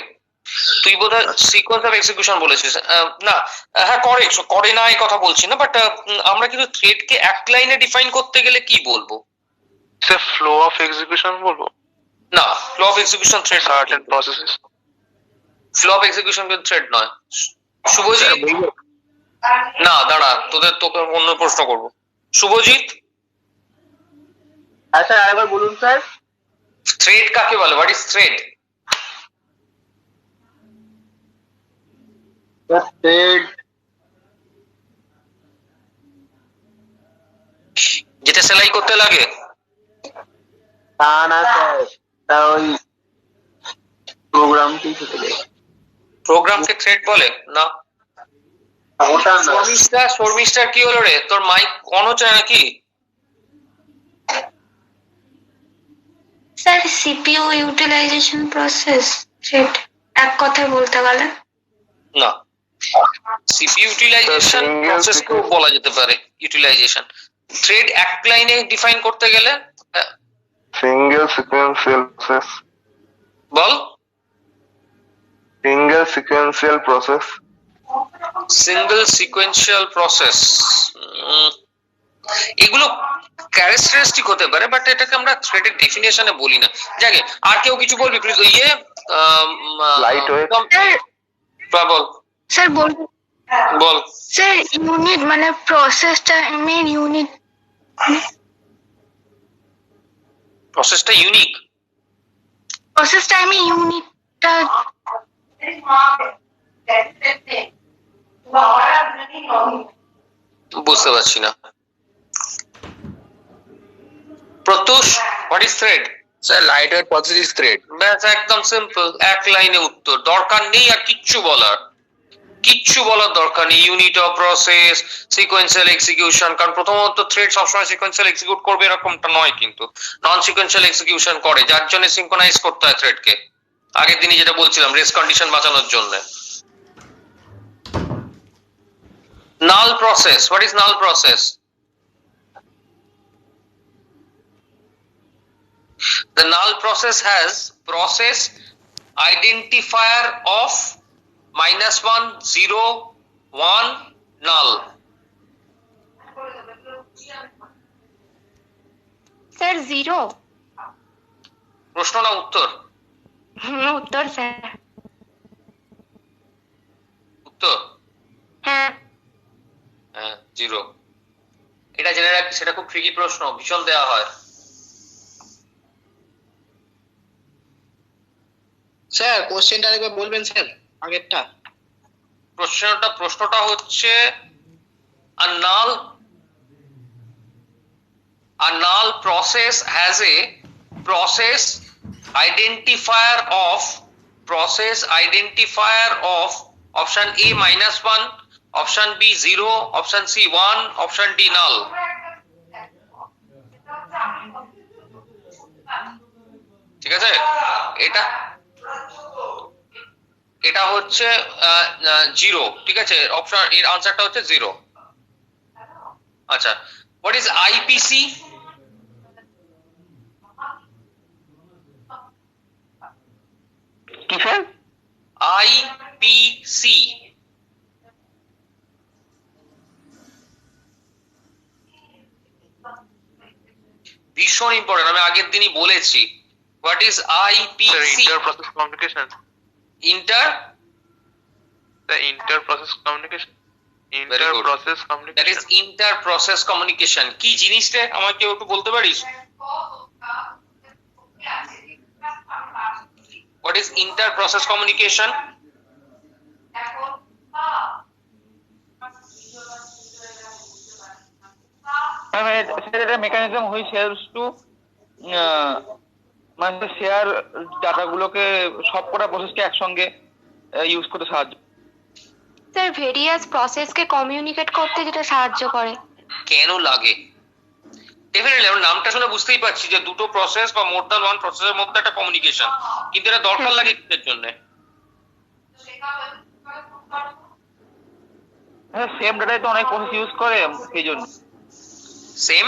তুই বোধহয় সিকোয়েন্স অফ এক্সিকিউশন বলেছিস না? হ্যাঁ করে না, এই কথা বলছি না, বাট আমরা কিন্তু থ্রেডকে এক লাইনে ডিফাইন করতে গেলে কি বলবো? স্যার ফ্লো অফ এক্সিকিউশন বলবো। না, flow of execution thread certain processes flow of execution কিন্তু থ্রেড নয়। শুভজিৎ, না দাঁড়া, তোকে অন্য প্রশ্ন করব। শুভজিৎ, হ্যাঁ স্যার আরেকবার বলুন স্যার। থ্রেড কাকে বলে? What is thread? থ্রেড যেটা সেলাই করতে লাগে? না স্যার, তা ওই প্রোগ্রামটি থেকে যায়। প্রোগ্রামকে থ্রেড বলে না। ওটা না শর্মিষ্ঠার কি হলো রে? তোর মাইক অন হচ্ছে নাকি? Sir CPU utilisation process thread এক কথায় বলতে গেলে। না, সিপিইউ ইউটিলাইজেশন প্রসেসকেও বলা যেতে পারে ইউটিলাইজেশন। থ্রেড এক লাইনে ডিফাইন করতে গেলে সিঙ্গেল সিকোয়েন্সিয়াল প্রসেস। বল। Single sequential process. Single sequential process, এগুলো ক্যারেক্টারিস্টিক হতে পারে, বাট এটাকে আমরা থ্রেডের ডেফিনেশনে বলি না। যাকে আর কেউ কিছু বলবি please? Light weight. Ball sir বলুন। বল। স্যার ইউনিট মানে প্রসেসটা মেন ইউনিট। প্রসেসটা ইউনিক। প্রসেসটা ইউনিটটা বুঝতে পারছি না। প্রত্যুষ, what is thread? Sir light weight process is thread. ব্যাস, একদম সিম্পল, এক লাইনে উত্তর। দরকার নেই আর কিচ্ছু বলার দরকার নেই। Unit of process, sequential execution. কারণ প্রথমত থ্রেড সবসময় সিকোয়েন্সিয়াল এক্সিকিউট করবে এরকমটা নয়, কিন্তু নন সিকোয়েন্সিয়াল এক্সিকিউশন করে, যার জন্য সিনক্রোনাইজ করতে হয় থ্রেডকে। আগের দিনই যেটা বলছিলাম, রেস কন্ডিশন বাঁচানোর জন্য। null process, what is null process? The null process has process identifier of -1, 0, 1, null. Sir zero. প্রশ্ন না উত্তর? উত্তর স্যার। উত্তর? হ্যাঁ হ্যাঁ, 0। এটা জেনে রাখি, সেটা খুব ট্রিকি প্রশ্ন, ভীষণ দেওয়া হয়। স্যার কোশ্চেনটা আরেকবার বলবেন স্যার, আগেরটা। প্রশ্নটা হচ্ছে a null process has a process identifier of option A -1, option B 0, option C 1, option D null. ঠিক আছে, এটা হচ্ছে 0। ঠিক আছে, অপশন এর আনসারটা হচ্ছে 0। আচ্ছা, হোয়াট ইজ IPC? কি স্যার? IPC ভীষণ ইম্পর্টেন্ট, আমি আগের দিনই বলেছি। What is IPC? Inter process communication. Inter process communication. That is inter process communication. কি জিনিসটা আমাকে কেউ একটু বলতে পারিস? What is inter process communication? এটা মেকানিজম হুইচ হেল্পস টু মানে শেয়ার ডাটাগুলোকে সবকটা প্রসেসকে একসঙ্গে ইউজ করতে সাহায্য। স্যার ভেরিয়াস প্রসেসকে কমিউনিকেট করতে যেটা সাহায্য করে। কেন লাগে? ডেফিনেটলি আমরা নামটা শুনে বুঝতেই পারছি যে দুটো প্রসেস বা মোর দ্যান ওয়ান প্রসেসের মধ্যে একটা কমিউনিকেশন, কিন্তু এটা দরকার লাগে কিসের জন্য? সেম ডাটাই তো অনেক প্রসেস ইউজ করে, সেই জন্য। সেম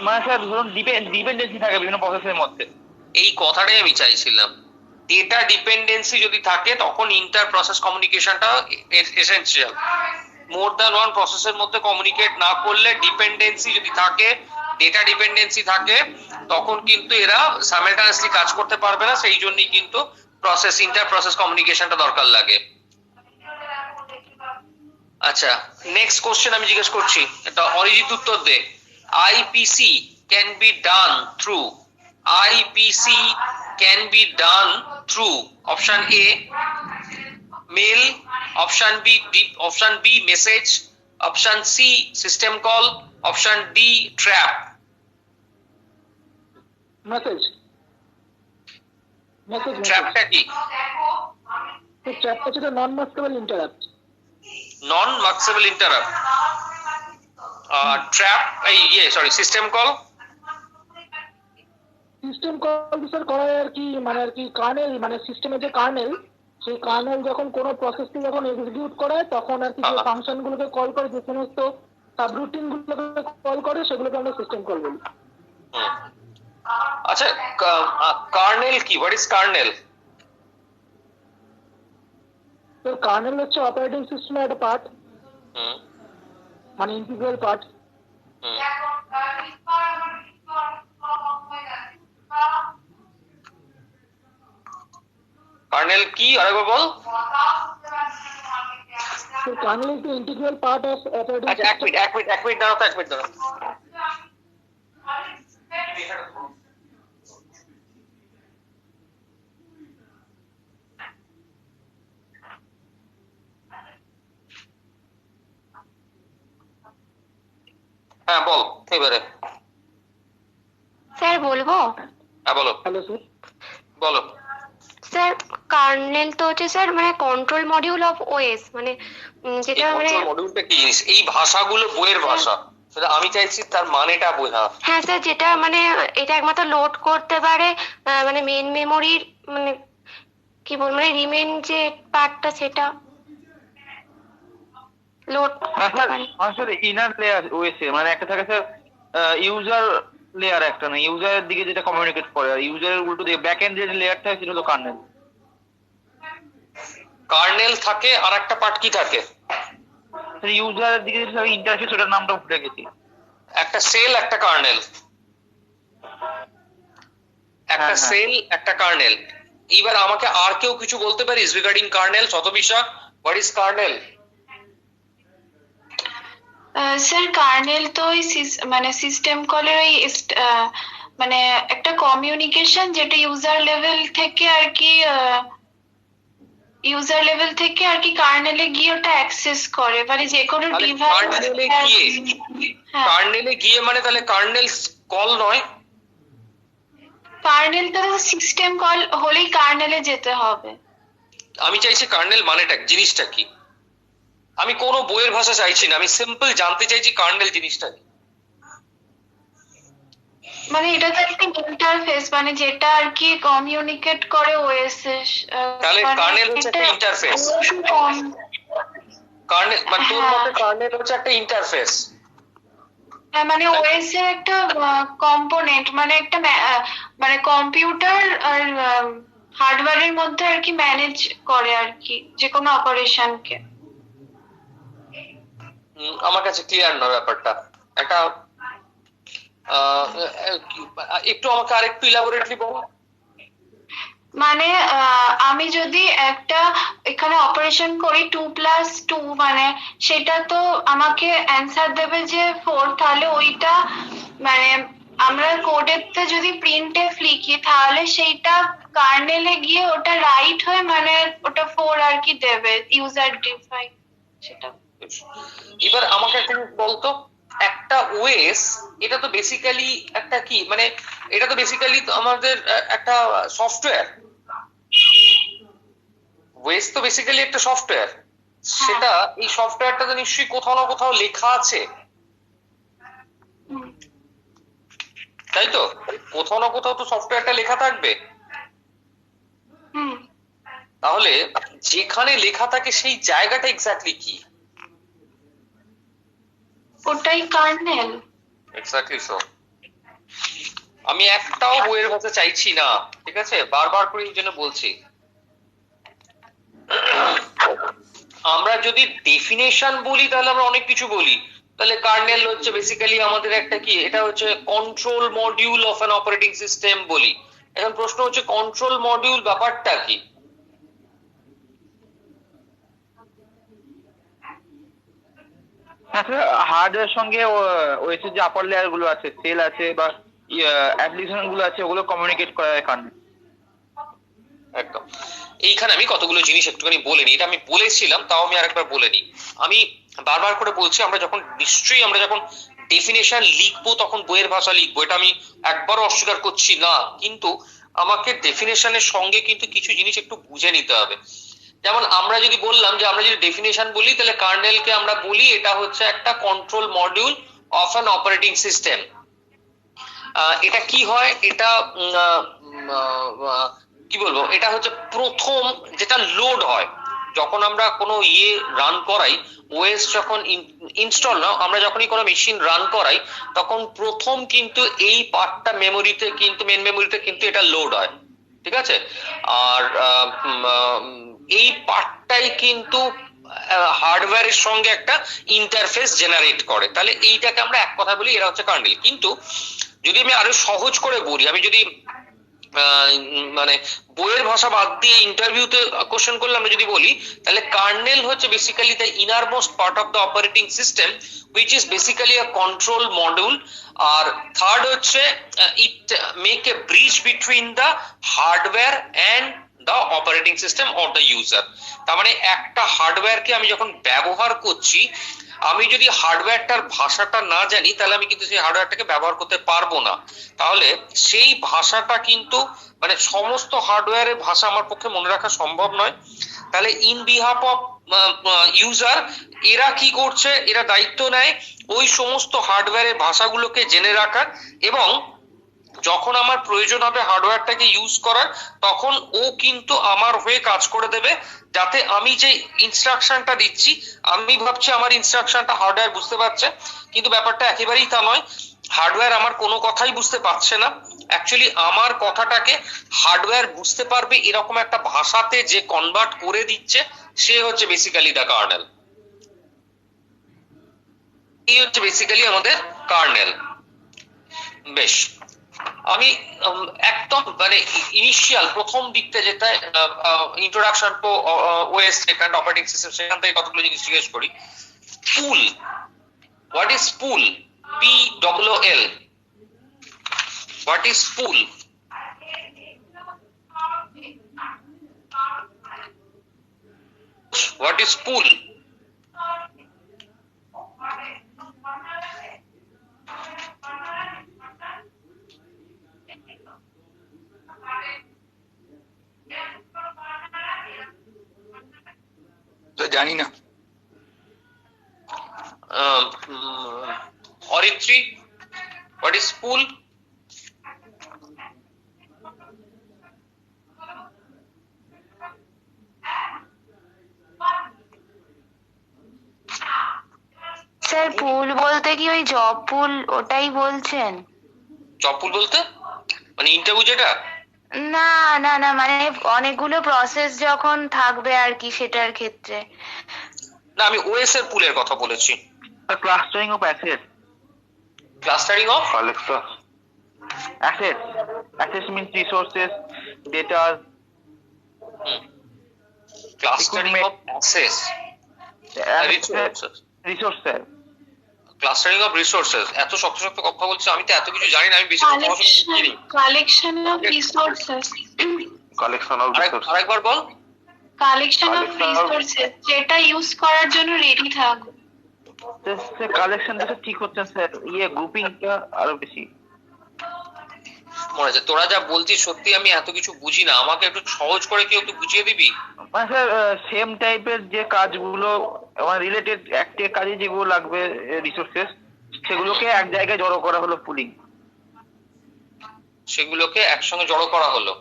মানে স্যার ধরুন ডিপেন্ডেন্সি থাকে বিভিন্ন প্রসেসের মধ্যে। এই কথাটাই আমি চাইছিলাম। ডেটা ডিপেন্ডেন্সি যদি থাকে তখন ইন্টার প্রসেস কমিউনিকেশনটা এসেনশিয়াল। মোর দ্যান ওয়ান প্রসেসের মধ্যে কমিউনিকেট না করলে, ডিপেন্ডেন্সি যদি থাকে, ডেটা ডিপেন্ডেন্সি থাকে তখন কিন্তু এরা সাইমালটেনিয়াসলি কাজ করতে পারবে না, সেই জন্যই কিন্তু প্রসেস ইন্টার প্রসেস কমিউনিকেশনটা দরকার লাগে। আচ্ছা, নেক্সট কোশ্চেন আমি জিজ্ঞেস করছি, এটা অরিজিৎ উত্তর দে। IPC can be done through, IPC can be done through option A mail, option B message, option C system call, option D trap. Message message ট্র্যাপটা কি? ট্র্যাপটা হচ্ছে non maskable interrupt. Non maskable interrupt. Trap sorry system call. System call sir করা আর কি, মানে আর কি kernel, মানে সিস্টেমের যে কার্নেল, সেই কার্নেল যখন কোনো প্রসেসকে যখন এক্সিকিউট করে তখন আর কি যে ফাংশন গুলোকে কল করে, যে সমস্ত সাবরুটিন গুলোকে কল করে সেগুলোকে আমরা সিস্টেম কল বলি। আচ্ছা, কার্নেল কি? What is kernel? তো কার্নেল হচ্ছে অপারেটিং সিস্টেমের একটা পার্ট, মানে ইন্টিগ্রাল পার্ট। কার্নেল কি আরেকবার বল। তো kernel is the integral part of operating আচ্ছা, এক মিনিট দাঁড়াও তো, এক মিনিট দাঁড়াও। হ্যাঁ বল এবারে। স্যার বলবো? হ্যাঁ বলো। হ্যালো স্যার, বলো। স্যার কার্নেল তো হচ্ছে স্যার মানে কন্ট্রোল মডিউল অফ ওএস, মানে যেটা মানে কন্ট্রোল মডিউলটা কি জিনিস? এই ভাষাগুলো বইয়ের ভাষা, আমি চাইছি তার মানেটা বোঝা। হ্যাঁ স্যার, যেটা মানে এটা একমাত্র লোড করতে পারে মানে মেইন মেমোরির, মানে কি বল, মানে রিমেইন যে পার্টটা সেটা লোড করতে পারে। আসলে ইনার লেয়ার ওএস এর মানে একটা থাকে স্যার ইউজার লেয়ার, একটা না ইউজারের দিকে যেটা কমিউনিকেট করে, আর ইউজারের উল্টো দিকে ব্যাক এন্ড যে লেয়ার থাকে সেটা হলো কার্নেল। কার্নেল থাকে আর একটা পার্ট কি থাকে? ইউজারের দিকে যেটা ইন্টারফেস, ওটার নামটা ভুলে গেছি। একটা সেল, একটা কার্নেল, একটা সেল, একটা কার্নেল। এবার আমাকে আর কেউ কিছু বলতে পারিস regarding kernel? শতবিশা, what is kernel? Sir kernel তো ওই মানে সিস্টেম কলের ওই মানে একটা কমিউনিকেশন যেটা ইউজার লেভেল থেকে আর কি কার্নেলে গিয়ে ওটা অ্যাক্সেস করে, মানে যে কোনো ডিভাইস। কার্নেলে গিয়ে মানে তাহলে কার্নেল কল নয়? কার্নেল তো সিস্টেম কল হলেই কার্নেলে যেতে হবে। আমি চাইছি কার্নেল মানেটা জিনিসটা কি, আমি কোনো বইয়ের ভাষা চাইছি না, আমি সিম্পল জানতে চাইছি কার্নেল জিনিসটা কি। মানে এটা তো একটা ইন্টারফেস, মানে যেটা আর কি কমিউনিকেট করে ওএস এর। তাহলে কার্নেল হচ্ছে একটা ইন্টারফেস। কার্নেল মানে তোর মতে কার্নেল হচ্ছে একটা ইন্টারফেস? হ্যাঁ, মানে ওএস এর একটা কম্পোনেন্ট, মানে একটা মানে কম্পিউটার আর হার্ডওয়্যারের মধ্যে আর কি ম্যানেজ করে আর কি যে কোনো অপারেশনকে। আমার কাছে ক্লিয়ার না ব্যাপারটা, একটা একটু আমাকে আরেকটু ইলাবোরেটলি বল। মানে আমি যদি একটা এখানে অপারেশন করি 2+2, মানে সেটা তো আমাকে অ্যান্সার দেবে যে 4, তাহলে ওইটা মানে আমরা কোডেতে যদি প্রিন্টএফ লিখি তাহলে সেইটা কার্নেলে গিয়ে ওটা রাইট হয়ে মানে ওটা 4 আর কি দেবে ইউজার ডিফাইন সেটা। এবার আমাকে একটা বলতো, একটা ওএস এটা তো বেসিক্যালি একটা কি, মানে এটা তো বেসিক্যালি আমাদের একটা সফটওয়্যার। ওএস তো বেসিক্যালি একটা সফটওয়্যার, সেটা এই সফটওয়্যারটা তো নিশ্চয়ই কোথাও না কোথাও লেখা আছে, তাই তো? কোথাও না কোথাও তো সফটওয়্যারটা লেখা থাকবে। তাহলে যেখানে লেখা থাকে সেই জায়গাটা এক্স্যাক্টলি কি? ওটাই কার্নেল। Exactly so. আমি একটাও বইয়ের ভাষা চাইছি না, ঠিক আছে? বারবার করে এই জন্য বলছি, আমরা যদি ডেফিনেশন বলি তাহলে আমরা অনেক কিছু বলি, তাহলে কার্নেল হচ্ছে বেসিক্যালি আমাদের একটা কি, এটা হচ্ছে control module of an operating system বলি। এখন প্রশ্ন হচ্ছে কন্ট্রোল মডিউল ব্যাপারটা কি? হার্ডওয়্যার সঙ্গে ওএস এর যে আপার লেয়ার গুলো আছে, সেল আছে বা অ্যাপ্লিকেশন গুলো আছে, ওগুলো কমিউনিকেট করা হয় কার্নেল। একদম। এইখানে আমি কতগুলো জিনিস একটুখানি বলে নিই, এটা আমি বলেছিলাম তাও আমি আরেকবার বলে নিই। আমি বারবার করে বলছি, আমরা যখন নিশ্চয়ই আমরা যখন ডেফিনেশন লিখবো তখন বইয়ের ভাষা লিখবো, এটা আমি একবারও অস্বীকার করছি না, কিন্তু আমাকে ডেফিনেশনের সঙ্গে কিন্তু কিছু জিনিস একটু বুঝে নিতে হবে। যেমন আমরা যদি বললাম যে আমরা যদি ডেফিনেশন বলি, তাহলে কার্নেলকে আমরা বলি এটা হচ্ছে একটা control module of an operating system. এটা কি হয়, এটা কি বলবো, এটা হচ্ছে প্রথম যেটা লোড হয় যখন আমরা কোনো রান করাই, ওএস যখন ইনস্টল না, আমরা যখনই কোনো মেশিন রান করাই তখন প্রথম কিন্তু এই পার্টটা মেমোরিতে, কিন্তু মেন মেমোরিতে কিন্তু এটা লোড হয়, ঠিক আছে? আর এই পার্টটাই কিন্তু হার্ডওয়্যারের সঙ্গে একটা ইন্টারফেস জেনারেট করে। তাহলে এইটাকে আমরা এক কথা বলি এরা হচ্ছে কার্নেল। কিন্তু যদি আমি আরো সহজ করে বলি, আমি যদি মানে বইয়ের ভাষা বাদ দিয়ে ইন্টারভিউতে কোশ্চেন করলে আমরা যদি বলি, তাহলে কার্নেল হচ্ছে basically the innermost part of the operating system which is basically a control module. আর থার্ড হচ্ছে it make a bridge between the hardware and the operating system or the user. তার মানে একটা হার্ডওয়্যারকে আমি যখন ব্যবহার করছি, আমি যদি হার্ডওয়্যারটার ভাষাটা না জানি তাহলে আমি কিন্তু সেই হার্ডওয়্যারটাকে ব্যবহার করতে পারবো না। তাহলে সেই ভাষাটা কিন্তু মানে সমস্ত হার্ডওয়্যারের ভাষা আমার পক্ষে মনে রাখা সম্ভব নয়। তাহলে ইন বিহাফ অফ ইউজার এরা কি করছে, এরা দায়িত্ব নেয় ওই সমস্ত হার্ডওয়্যারের ভাষাগুলোকে জেনে রাখার, এবং যখন আমার প্রয়োজন হবে হার্ডওয়্যারটাকে ইউজ করার তখন ও কিন্তু আমার হয়ে কাজ করে দেবে, যাতে আমি যে ইনস্ট্রাকশনটা দিচ্ছি, আমি ভাবছি আমার ইনস্ট্রাকশনটা হার্ডওয়্যার বুঝতে পারছে, কিন্তু ব্যাপারটা একেবারেই তা নয়। হার্ডওয়্যার আমার কোনো কথাই বুঝতে পারছে না, অ্যাকচুয়ালি আমার কথাটাকে হার্ডওয়্যার বুঝতে পারবে এরকম একটা ভাষাতে যে কনভার্ট করে দিচ্ছে, সে হচ্ছে বেসিক্যালি দ্য কার্নেল। এই হচ্ছে বেসিক্যালি আমাদের কার্নেল। বেশ, আমি একদম মানে ইনিশিয়াল প্রথম দিকটা যেটা introduction to OS and operating system, সেখান থেকে কতগুলো জিনিস জিজ্ঞেস করি। Pool, what is pool? POOL, what is pool? What is pool? জানি না। Oritri, what is pool? Sir pool বলতে কি ওই জব পুল ওটাই বলছেন? জব পুল বলতে মানে ইন্টারভিউ যেটা? না না না, মানে অনেকগুলো প্রসেস যখন থাকবে আর কি, সেটার ক্ষেত্রে। না, আমি ওএস এর পুলের কথা বলেছি। Clustering of asset. Clustering of asset. Asset means resources, data. Clustering of assets, resource sir. Clustering of resources. এত শক্ত শক্ত কথা বলছে, আমি তো এত কিছু জানি না, আমি বেশি কথা বুঝিনি। Collection of resources. Collection of resource. আরেকবার বল। কালেকশন অফ রিসোর্সেস, যেটা ইউজ করার জন্য রেডি থাকবে। কালেকশনটা ঠিক হচ্ছে স্যার, গ্রুপিংটা আরো বেশি মনে হচ্ছে। তোরা যা বলছিস সত্যি আমি এত কিছু বুঝি না, আমাকে একটু সহজ করে কেউ একটু বুঝিয়ে দিবি? মানে স্যার সেম টাইপের যে কাজগুলো মানে রিলেটেড একটা কাজে যেগুলো লাগবে রিসোর্সেস, সেগুলোকে এক জায়গায় জড়ো করা হলো পুলিং। সেগুলোকে একসঙ্গে জড়ো করা হলো,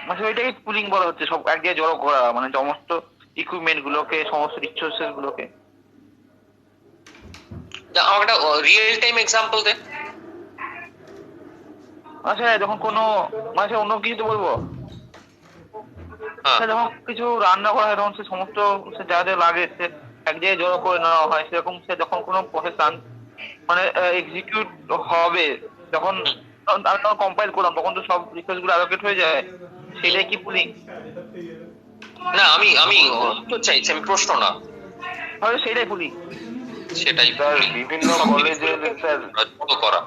মানে ওইটাকে পুলিং বলা হচ্ছে। সব এক জায়গায় জড়ো করা, মানে সমস্ত ইকুইপমেন্ট গুলোকে, সমস্ত রিসোর্সেস গুলোকে। আমাকে একটা রিয়েল টাইম এক্সাম্পল দে। আচ্ছা, যখন কোনো মানে অন্য কিছু তো বলবো, যখন কিছু রান্না করা হয় তখন সে সমস্ত যা যা লাগে সে এক জায়গায় জড়ো করে নেওয়া হয়, সেরকম সে যখন কোনো প্রসেস মানে এক্সিকিউট হবে, যখন কম্পাইল করলাম তখন তো সব রিসোর্স গুলো অ্যালোকেট হয়ে যায়, সেটাই কি পুলিং? না, আমি উত্তর চাইছি, আমি প্রশ্ন না। তাহলে সেটাই পুলিং। সেটাই বিভিন্ন কলেজে স্যার করা।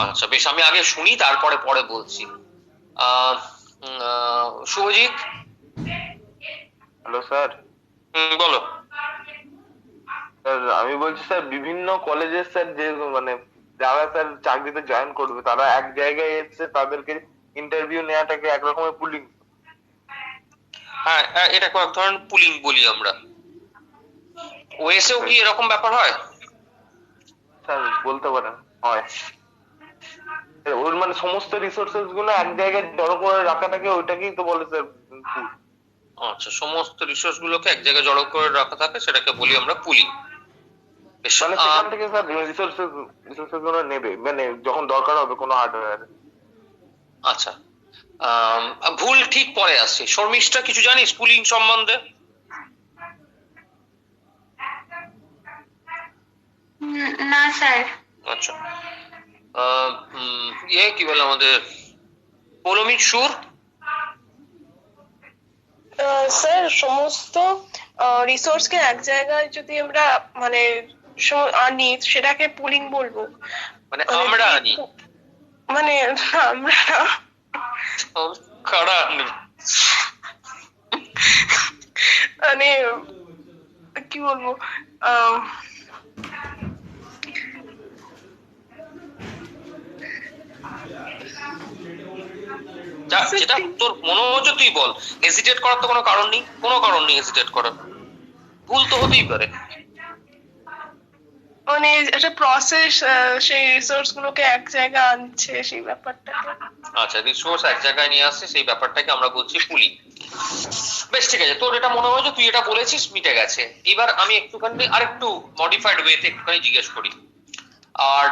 আচ্ছা বেশ, আমি আগে শুনি তারপরে পরে বলছি। শুভজিৎ। Hello sir. বলো। স্যার আমি বলছি স্যার বিভিন্ন কলেজে স্যার যে মানে যারা স্যার চাকরিতে জয়েন করবে তারা এক জায়গায় এসে তাদেরকে ইন্টারভিউ নেওয়াটাকে এক রকমের পুলিং। হ্যাঁ, এটা এক ধরনের পুলিং বলি আমরা। ওএসএও কি এরকম ব্যাপার হয়? স্যার বলতে পারেন হয়। ওর মানে সমস্ত রিসোর্সেস গুলো এক জায়গায় জড়ো করে রাখাটাকে ওইটাকেই তো বলে স্যার। আচ্ছা, সমস্ত রিসোর্স গুলোকে এক জায়গায় জড়ো করে রাখা থাকে, সেটাকে বলি আমরা পুলিং। মানে সেখান থেকে স্যার রিসোর্সেস গুলো নেবে মানে যখন দরকার হবে কোনো হার্ডওয়্যার। আচ্ছা, ভুল ঠিক পরে আসছে। শর্মিষ্ঠা, কিছু জানিস পুলিং সম্বন্ধে? না স্যার। আচ্ছা, কি বলে আমাদের পৌলমী, সুর? স্যার সমস্ত রিসোর্সকে এক জায়গায় যদি আমরা মানে আনি সেটাকে পুলিং বলবো। মানে আমরা আনি, মানে আমরা কারা আনি, মানে কি বলবো, যেটা তোর মনে হচ্ছে তুই বল। হেজিটেট করার তো কোনো কারণ নেই, কোনো কারণ নেই হেজিটেট করার। ভুল তো হতেই পারে। মানে একটা প্রসেস সেই রিসোর্স গুলোকে এক জায়গায় আনছে, সেই ব্যাপারটা। আচ্ছা, রিসোর্স এক জায়গায় নিয়ে আসছে, সেই ব্যাপারটাকে আমরা বলছি পুলিং। বেশ, ঠিক আছে, তোর এটা মনে হয়েছে, তুই এটা বলেছিস, মিটে গেছে। এবার আমি একটুখানি আরেকটু মডিফাইড ওয়েতে একটুখানি জিজ্ঞেস করি। আর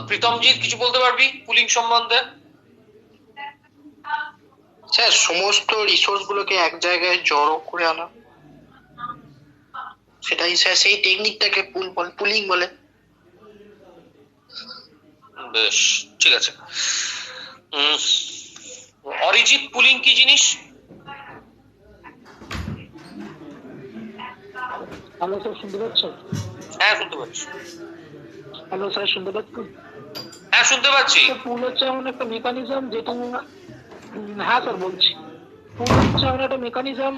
প্রীতমজিৎ, কিছু বলতে পারবি পুলিং সম্বন্ধে? স্যার সমস্ত রিসোর্স গুলোকে এক জায়গায় জড়ো করে আনা, সেটাই স্যার, সেই টেকনিকটাকে পুলিং বলে। বেশ, ঠিক আছে। অরিজিৎ, পুলিং কি জিনিস? হ্যালো স্যার, শুনতে পাচ্ছেন? হ্যাঁ, শুনতে পাচ্ছি। হ্যালো স্যার, শুনতে পাচ্ছেন? হ্যাঁ, শুনতে পাচ্ছি। পুল হচ্ছে এমন একটা মেকানিজম যেটা, হ্যাঁ স্যার বলছি, পুল হচ্ছে এমন একটা মেকানিজম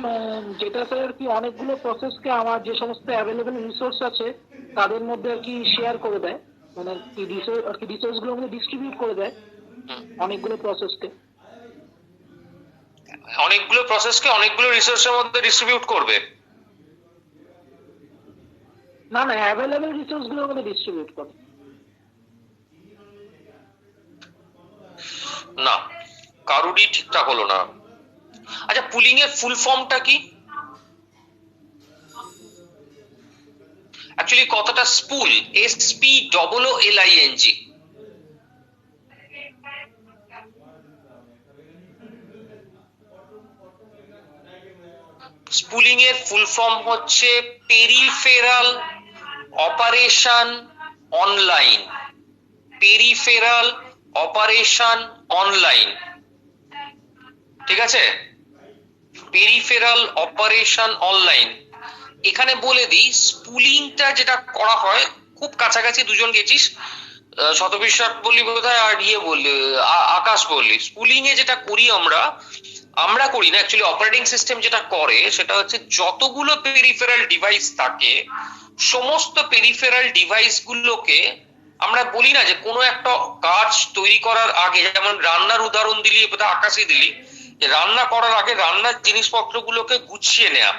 যেটা স্যার আর কি অনেকগুলো প্রসেসকে আমার যে সমস্ত অ্যাভেলেবেল রিসোর্স আছে তাদের মধ্যে আর কি শেয়ার করে দেয়, মানে রিসোর্স গুলো মধ্যে ডিস্ট্রিবিউট করে দেয় অনেকগুলো প্রসেসকে অনেকগুলো রিসোর্সের মধ্যে ডিস্ট্রিবিউট করবে। না, অ্যাভেলেবেল রিসোর্স গুলোর মধ্যে ডিস্ট্রিবিউট করে। না, কারোরই ঠিকঠাক হলো না। আচ্ছা, পুলিং এর ফুল ফর্মটা কি? অ্যাকচুয়ালি কথাটা স্পুল, SPOOLING। স্পুলিং এর ফুল ফর্ম হচ্ছে peripheral operation online. Peripheral operation online, ঠিক আছে? Peripheral operation online. এখানে বলে দিই, স্পুলিংটা যেটা করা হয়, খুব কাছাকাছি দুজন গেছিস, শতবিশ্বাস বললি বোধহয়, আর বললি আকাশ বললি। স্পুলিং এ যেটা করি আমরা করি না, অ্যাকচুয়ালি অপারেটিং সিস্টেম যেটা করে সেটা হচ্ছে যতগুলো পেরিফেরাল ডিভাইস থাকে সমস্ত পেরিফেরাল ডিভাইস গুলোকে আমরা বলি না যে কোনো একটা কাজ তৈরি করার আগে, যেমন রান্নার উদাহরণ দিলি, আকাশই দিলি, রান্না করার আগে রান্নার জিনিসপত্রগুলোকে গুছিয়ে নেওয়া।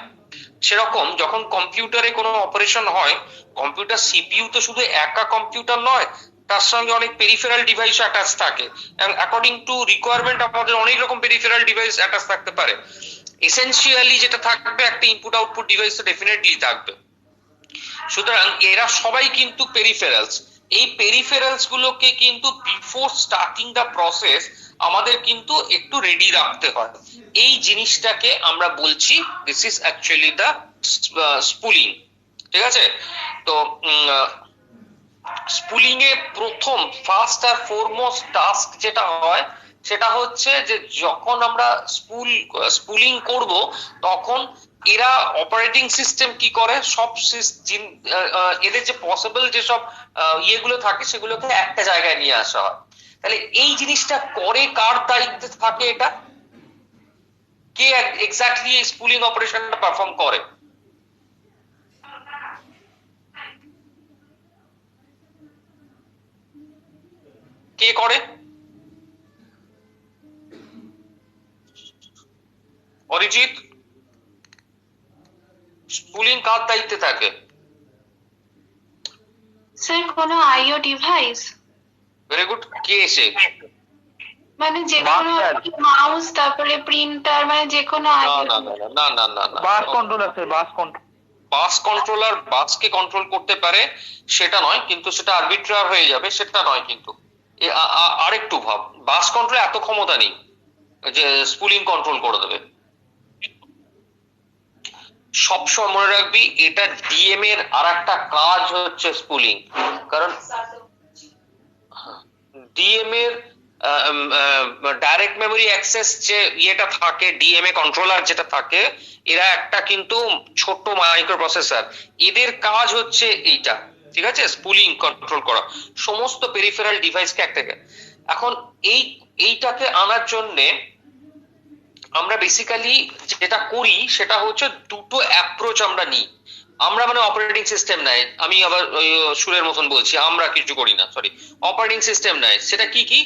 সেরকম যখন কম্পিউটারে কোনো অপারেশন হয়, কম্পিউটার সিপিইউ তো শুধু একা কম্পিউটার নয়, তার সঙ্গে অনেক পেরিফেরাল ডিভাইস অ্যাটাচ থাকে, এবং অ্যাকর্ডিং টু রিকোয়ারমেন্ট আমাদের অনেক রকম পেরিফেরাল ডিভাইস অ্যাটাচ থাকতে পারে। এসেনশিয়ালি যেটা থাকবে, একটা ইনপুট আউটপুট ডিভাইস তো ডেফিনেটলি থাকবে। সুতরাং এরা সবাই কিন্তু পেরিফেরালস। এই পেরিফেরালস গুলোকে কিন্তু বিফোর স্টার্টিং দ্য প্রসেস আমাদের কিন্তু একটু রেডি রাখতে হয়। এই জিনিসটাকে আমরা বলছি দিস ইজ অ্যাকচুয়ালি দ্য স্পুলিং, ঠিক আছে? তো স্পুলিং এ প্রথম ফার্স্ট আর ফোরমোস্ট টাস্ক যেটা হয় সেটা হচ্ছে যে যখন আমরা স্পুলিং করব তখন এরা অপারেটিং সিস্টেম কি করে, সব এদের যে পসিবল যেসব ইয়েগুলো থাকে সেগুলোকে একটা জায়গায় নিয়ে আসা হয়। তাহলে এই জিনিসটা করে কার দায়িত্বে থাকে, এটা কে এক্স্যাক্টলি এই স্পুলিং অপারেশনটা পারফর্ম করে? কে করে? অরিজিৎ, স্পুলিং কার দায়িত্বে থাকে? স্যার কোনো আইও ডিভাইস, ভেরি গুড। কে এসে? মানে যে কোনো মাউস, তারপরে প্রিন্টার, মানে যে কোনো না না না না না না না, বাস কন্ট্রোলার স্যার, বাস কন্ট্রোল। বাস কন্ট্রোলার বাসকে কন্ট্রোল করতে পারে সেটা নয়, কিন্তু সেটা আরবিট্রার হয়ে যাবে সেটা নয়। কিন্তু আরেকটু ভাব, বাস কন্ট্রোল এত ক্ষমতা নেই যে স্পুলিং কন্ট্রোল করে দেবে। সবসময় মনে রাখবি এটা ডিএম এর আর একটা কাজ হচ্ছে স্পুলিং, কারণ ডিএম এর ডাইরেক্ট মেমোরি অ্যাক্সেস যে ইয়েটা থাকে, ডিএমএ কন্ট্রোলার যেটা থাকে, এরা একটা কিন্তু ছোট মাইক্রো প্রসেসর, এদের কাজ হচ্ছে এইটা, ঠিক আছে, স্পুলিং কন্ট্রোল করা সমস্ত পেরিফেরাল ডিভাইসকে একটা। এখন এইটাকে আনার জন্য আমরা বেসিক্যালি যেটা করি সেটা হচ্ছে দুটো অ্যাপ্রোচ আমরা নিই। আমরা মানে অপারেটিং সিস্টেম নাই, আমি আবার সুরের মতন বলছি, আমরা কিছু করি না, সরি, অপারেটিং সিস্টেম নাই। সেটা কি কি?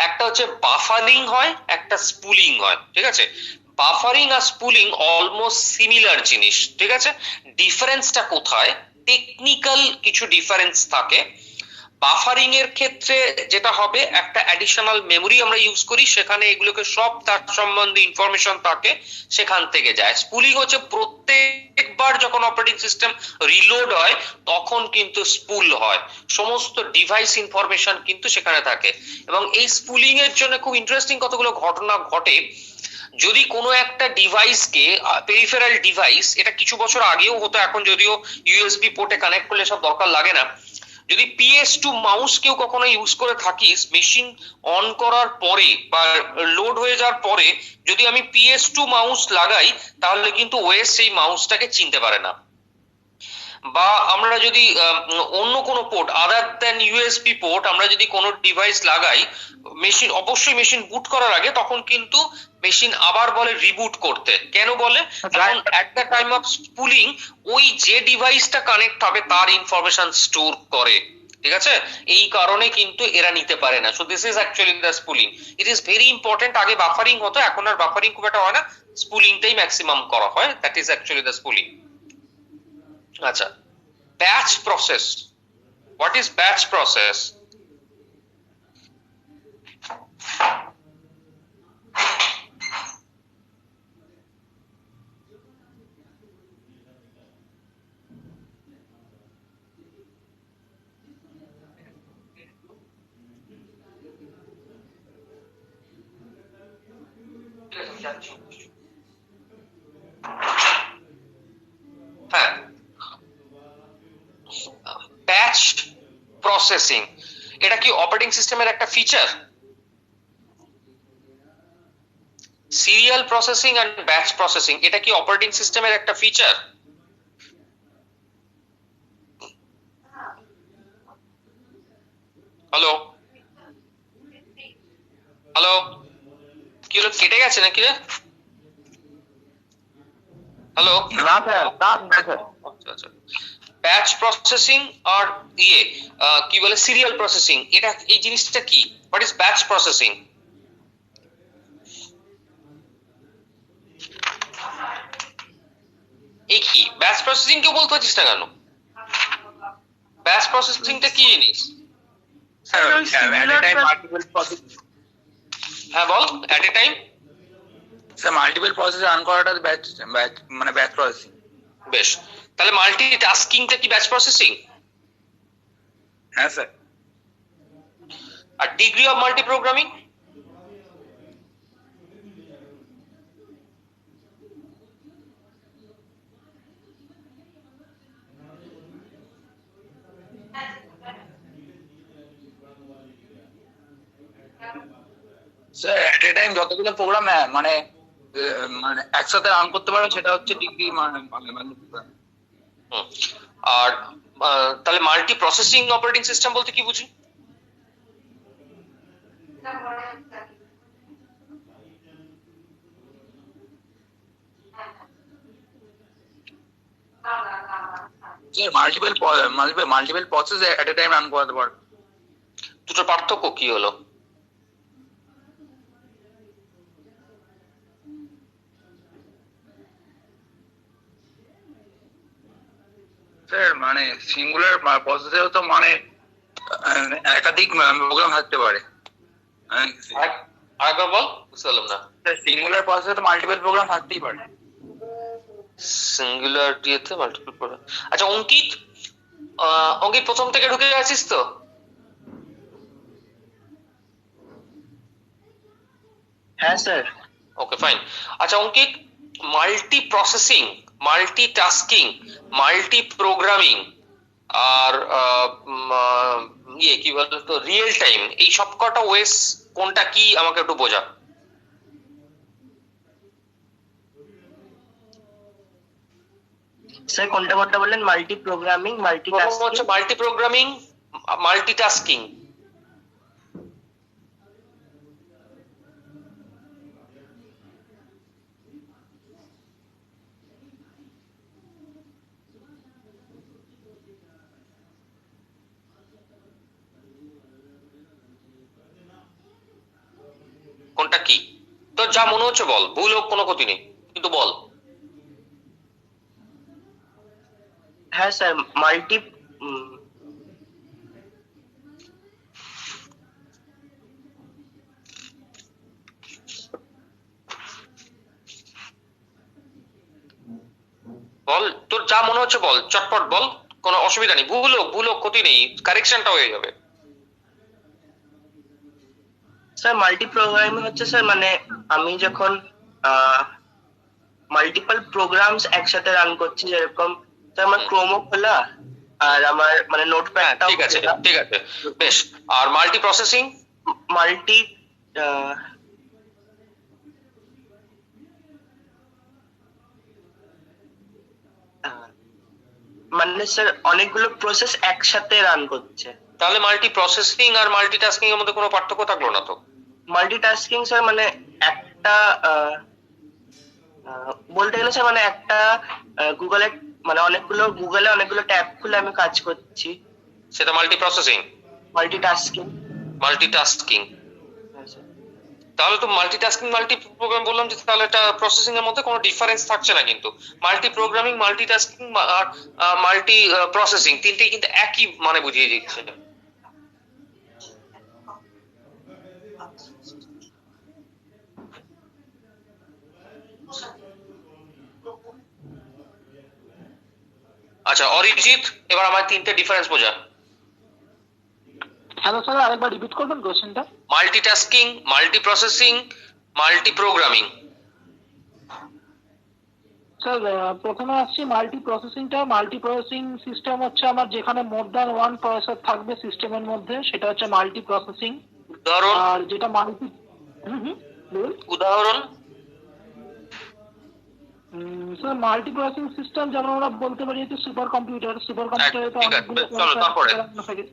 একটা হচ্ছে বাফারিং হয়, একটা স্পুলিং হয়, ঠিক আছে? বাফারিং আর স্পুলিং অলমোস্ট সিমিলার জিনিস, ঠিক আছে? ডিফারেন্সটা কোথায়? টেকনিক্যাল কিছু ডিফারেন্স থাকে। বাফারিং এর ক্ষেত্রে যেটা হবে, একটা অ্যাডিশনাল মেমোরি আমরা ইউজ করি, সেখানে এগুলোকে সব তার সম্বন্ধে ইনফরমেশন থাকে সেখান থেকে যায়। স্পুলিং হচ্ছে প্রত্যেকবার যখন অপারেটিং সিস্টেম রিলোড হয় তখন কিন্তু স্পুল হয়, সমস্ত ডিভাইস ইনফরমেশন কিন্তু সেখানে থাকে। এবং এই স্পুলিং এর জন্য খুব ইন্টারেস্টিং কতগুলো ঘটনা ঘটে। যদি কোনো একটা ডিভাইসকে, পেরিফেরাল ডিভাইস, এটা কিছু বছর আগেও হতো, এখন যদিও ইউএসবি পোর্টে কানেক্ট করলে সব দরকার লাগে না, যদি PS2 মাউস কেউ কখনো ইউজ করে থাকিস, মেশিন অন করার পরে বা লোড হয়ে যাওয়ার পরে যদি আমি PS2 মাউস লাগাই তাহলে কিন্তু ওএস সেই মাউসটাকে চিনতে পারে না। বা আমরা যদি অন্য কোনো port other than USB port আমরা যদি কোনো ডিভাইস লাগাই, মেশিন অবশ্যই মেশিন বুট করার আগে তখন কিন্তু মেশিন আবার বলে রিবুট করতে। কেন বলে? কারণ অ্যাট দ্য টাইম অফ স্পুলিং ওই যে ডিভাইসটা কানেক্ট হবে তার ইনফরমেশন স্টোর করে, ঠিক আছে? এই কারণে কিন্তু এরা নিতে পারে না। So this is actually the spooling. It is very important. আগে বাফারিং হতো, এখন আর বাফারিং খুব একটা হয় না, স্পুলিংটাই ম্যাক্সিমাম করা হয়। That is actually the spooling. আচ্ছা, batch process. What is batch process? হ্যাঁ, ব্যাচ প্রসেসিং এটা কি অপারেটিং সিস্টেমের একটা feature? Serial processing and batch processing এটা কি অপারেটিং সিস্টেমের একটা ফিচার? হ্যালো হ্যালো, কি হলো, কেটে গেছে নাকি রে? হ্যালো, না স্যার, না স্যার। আচ্ছা আচ্ছা, ব্যাচ প্রসেসিং আর কি বলে সিরিয়াল প্রসেসিং, এটা এই জিনিসটা কি? What is batch processing? এই কি ব্যাচ প্রসেসিং কেউ বলতে পারছিস না কেন? ব্যাচ প্রসেসিংটা কি জিনিস? হ্যাঁ বল, at a time sir multiple process run করাটা ব্যাচ মানে ব্যাচ প্রসেসিং। বেশ, তাহলে মাল্টি টাস্কিংটা কি ব্যাচ প্রসেসিং? হ্যাঁ স্যার। আর degree of multi programming? Sir at a time যতগুলো প্রোগ্রাম মানে মানে একসাথে রান করতে পারো সেটা হচ্ছে ডিগ্রি আর তাহলে মাল্টি প্রসেসিং অপারেটিং সিস্টেম বলতে কি বুঝি? Multiple process at a time run করাতে পারো। দুটোর পার্থক্য কি হলো? স্যার মানে সিঙ্গুলার প্রসেসেও তো মানে একাধিক প্রোগ্রাম থাকতে পারে। আরেকবার বল, বুঝতে পারলাম না। সিঙ্গুলার প্রসেসে তো মাল্টিপল প্রোগ্রাম থাকতেই পারে। সিঙ্গুলারিটি তে মাল্টিপল প্রোগ্রাম। আচ্ছা অঙ্কিত, অঙ্কিত প্রথম থেকে ঢুকে আছিস তো? হ্যাঁ স্যার। Okay fine. আচ্ছা Ankit, multi processing, multi tasking, multi programming আর কি বলতো রিয়েল টাইম, এই সবকটা ওয়েস কোনটা কি আমাকে একটু বোঝা। স্যার কোনটা কোনটা বললেন? মাল্টি প্রোগ্রামিং, মাল্টি প্রথম হচ্ছে মাল্টি প্রোগ্রামিং, মাল্টি টাস্কিং। কোনটা কি তোর যা মনে হচ্ছে বল, ভুল হোক কোনো ক্ষতি নেই, কিন্তু বল। হ্যাঁ স্যার, মাল্টি বল, তোর যা মনে হচ্ছে বল, চটপট বল, কোনো অসুবিধা নেই, ভুল হোক ক্ষতি নেই, কারেকশনটা হয়ে যাবে। স্যার মাল্টি প্রোগ্রামিং হচ্ছে স্যার মানে আমি যখন মাল্টিপল প্রোগ্রামস একসাথে রান করছি, যেরকম স্যার আমার ক্রোমো খোলা আর আমার মানে নোটপ্যাডটা। ঠিক আছে ঠিক আছে বেশ। আর মাল্টি প্রসেসিং? মাল্টি মানে স্যার অনেকগুলো প্রসেস একসাথে রান করছে। তাহলে মাল্টি প্রসেসিং আর মাল্টিটাস্কিং এর মধ্যে কোনো পার্থক্য থাকলো না তো? মাল্টিটাস্কিং স্যার মানে একটা বলতে গেলে স্যার মানে একটা গুগলে মানে গুগলে অনেকগুলো ট্যাব খুলে আমি কাজ করছি, সেটা মাল্টি প্রসেসিং। মাল্টিটাস্কিং। মাল্টিটাস্কিং, তাহলে তো মাল্টিটাস্কিং মাল্টি প্রোগ্রাম বললাম যে, তাহলে এটা প্রসেসিং এর মধ্যে কোনো ডিফারেন্স থাকছে না কিন্তু। মাল্টি প্রোগ্রামিং, মাল্টিটাস্কিং আর মাল্টি প্রসেসিং তিনটেই কিন্তু একই মানে বুঝিয়ে দিচ্ছে। আচ্ছা অরিজিৎ, এবার আমার তিনটে ডিফারেন্স বোঝা। হ্যালো স্যার, আরেকবার রিপিট করবেন কোশ্চেনটা? Multitasking, multi processing, multi programming. Sir প্রথমে আসছি মাল্টি প্রসেসিংটা। মাল্টি প্রসেসিং সিস্টেম হচ্ছে আমার যেখানে মোর দ্যান ওয়ান প্রসেসর থাকবে সিস্টেমের মধ্যে, সেটা হচ্ছে মাল্টি প্রসেসিং। উদাহরণ? আর যেটা মাল্টি উদাহরণ স্যার মাল্টি প্রসেসিং সিস্টেম যেমন আমরা বলতে পারি হচ্ছে সুপার কম্পিউটারে তো অনেকগুলো থাকে।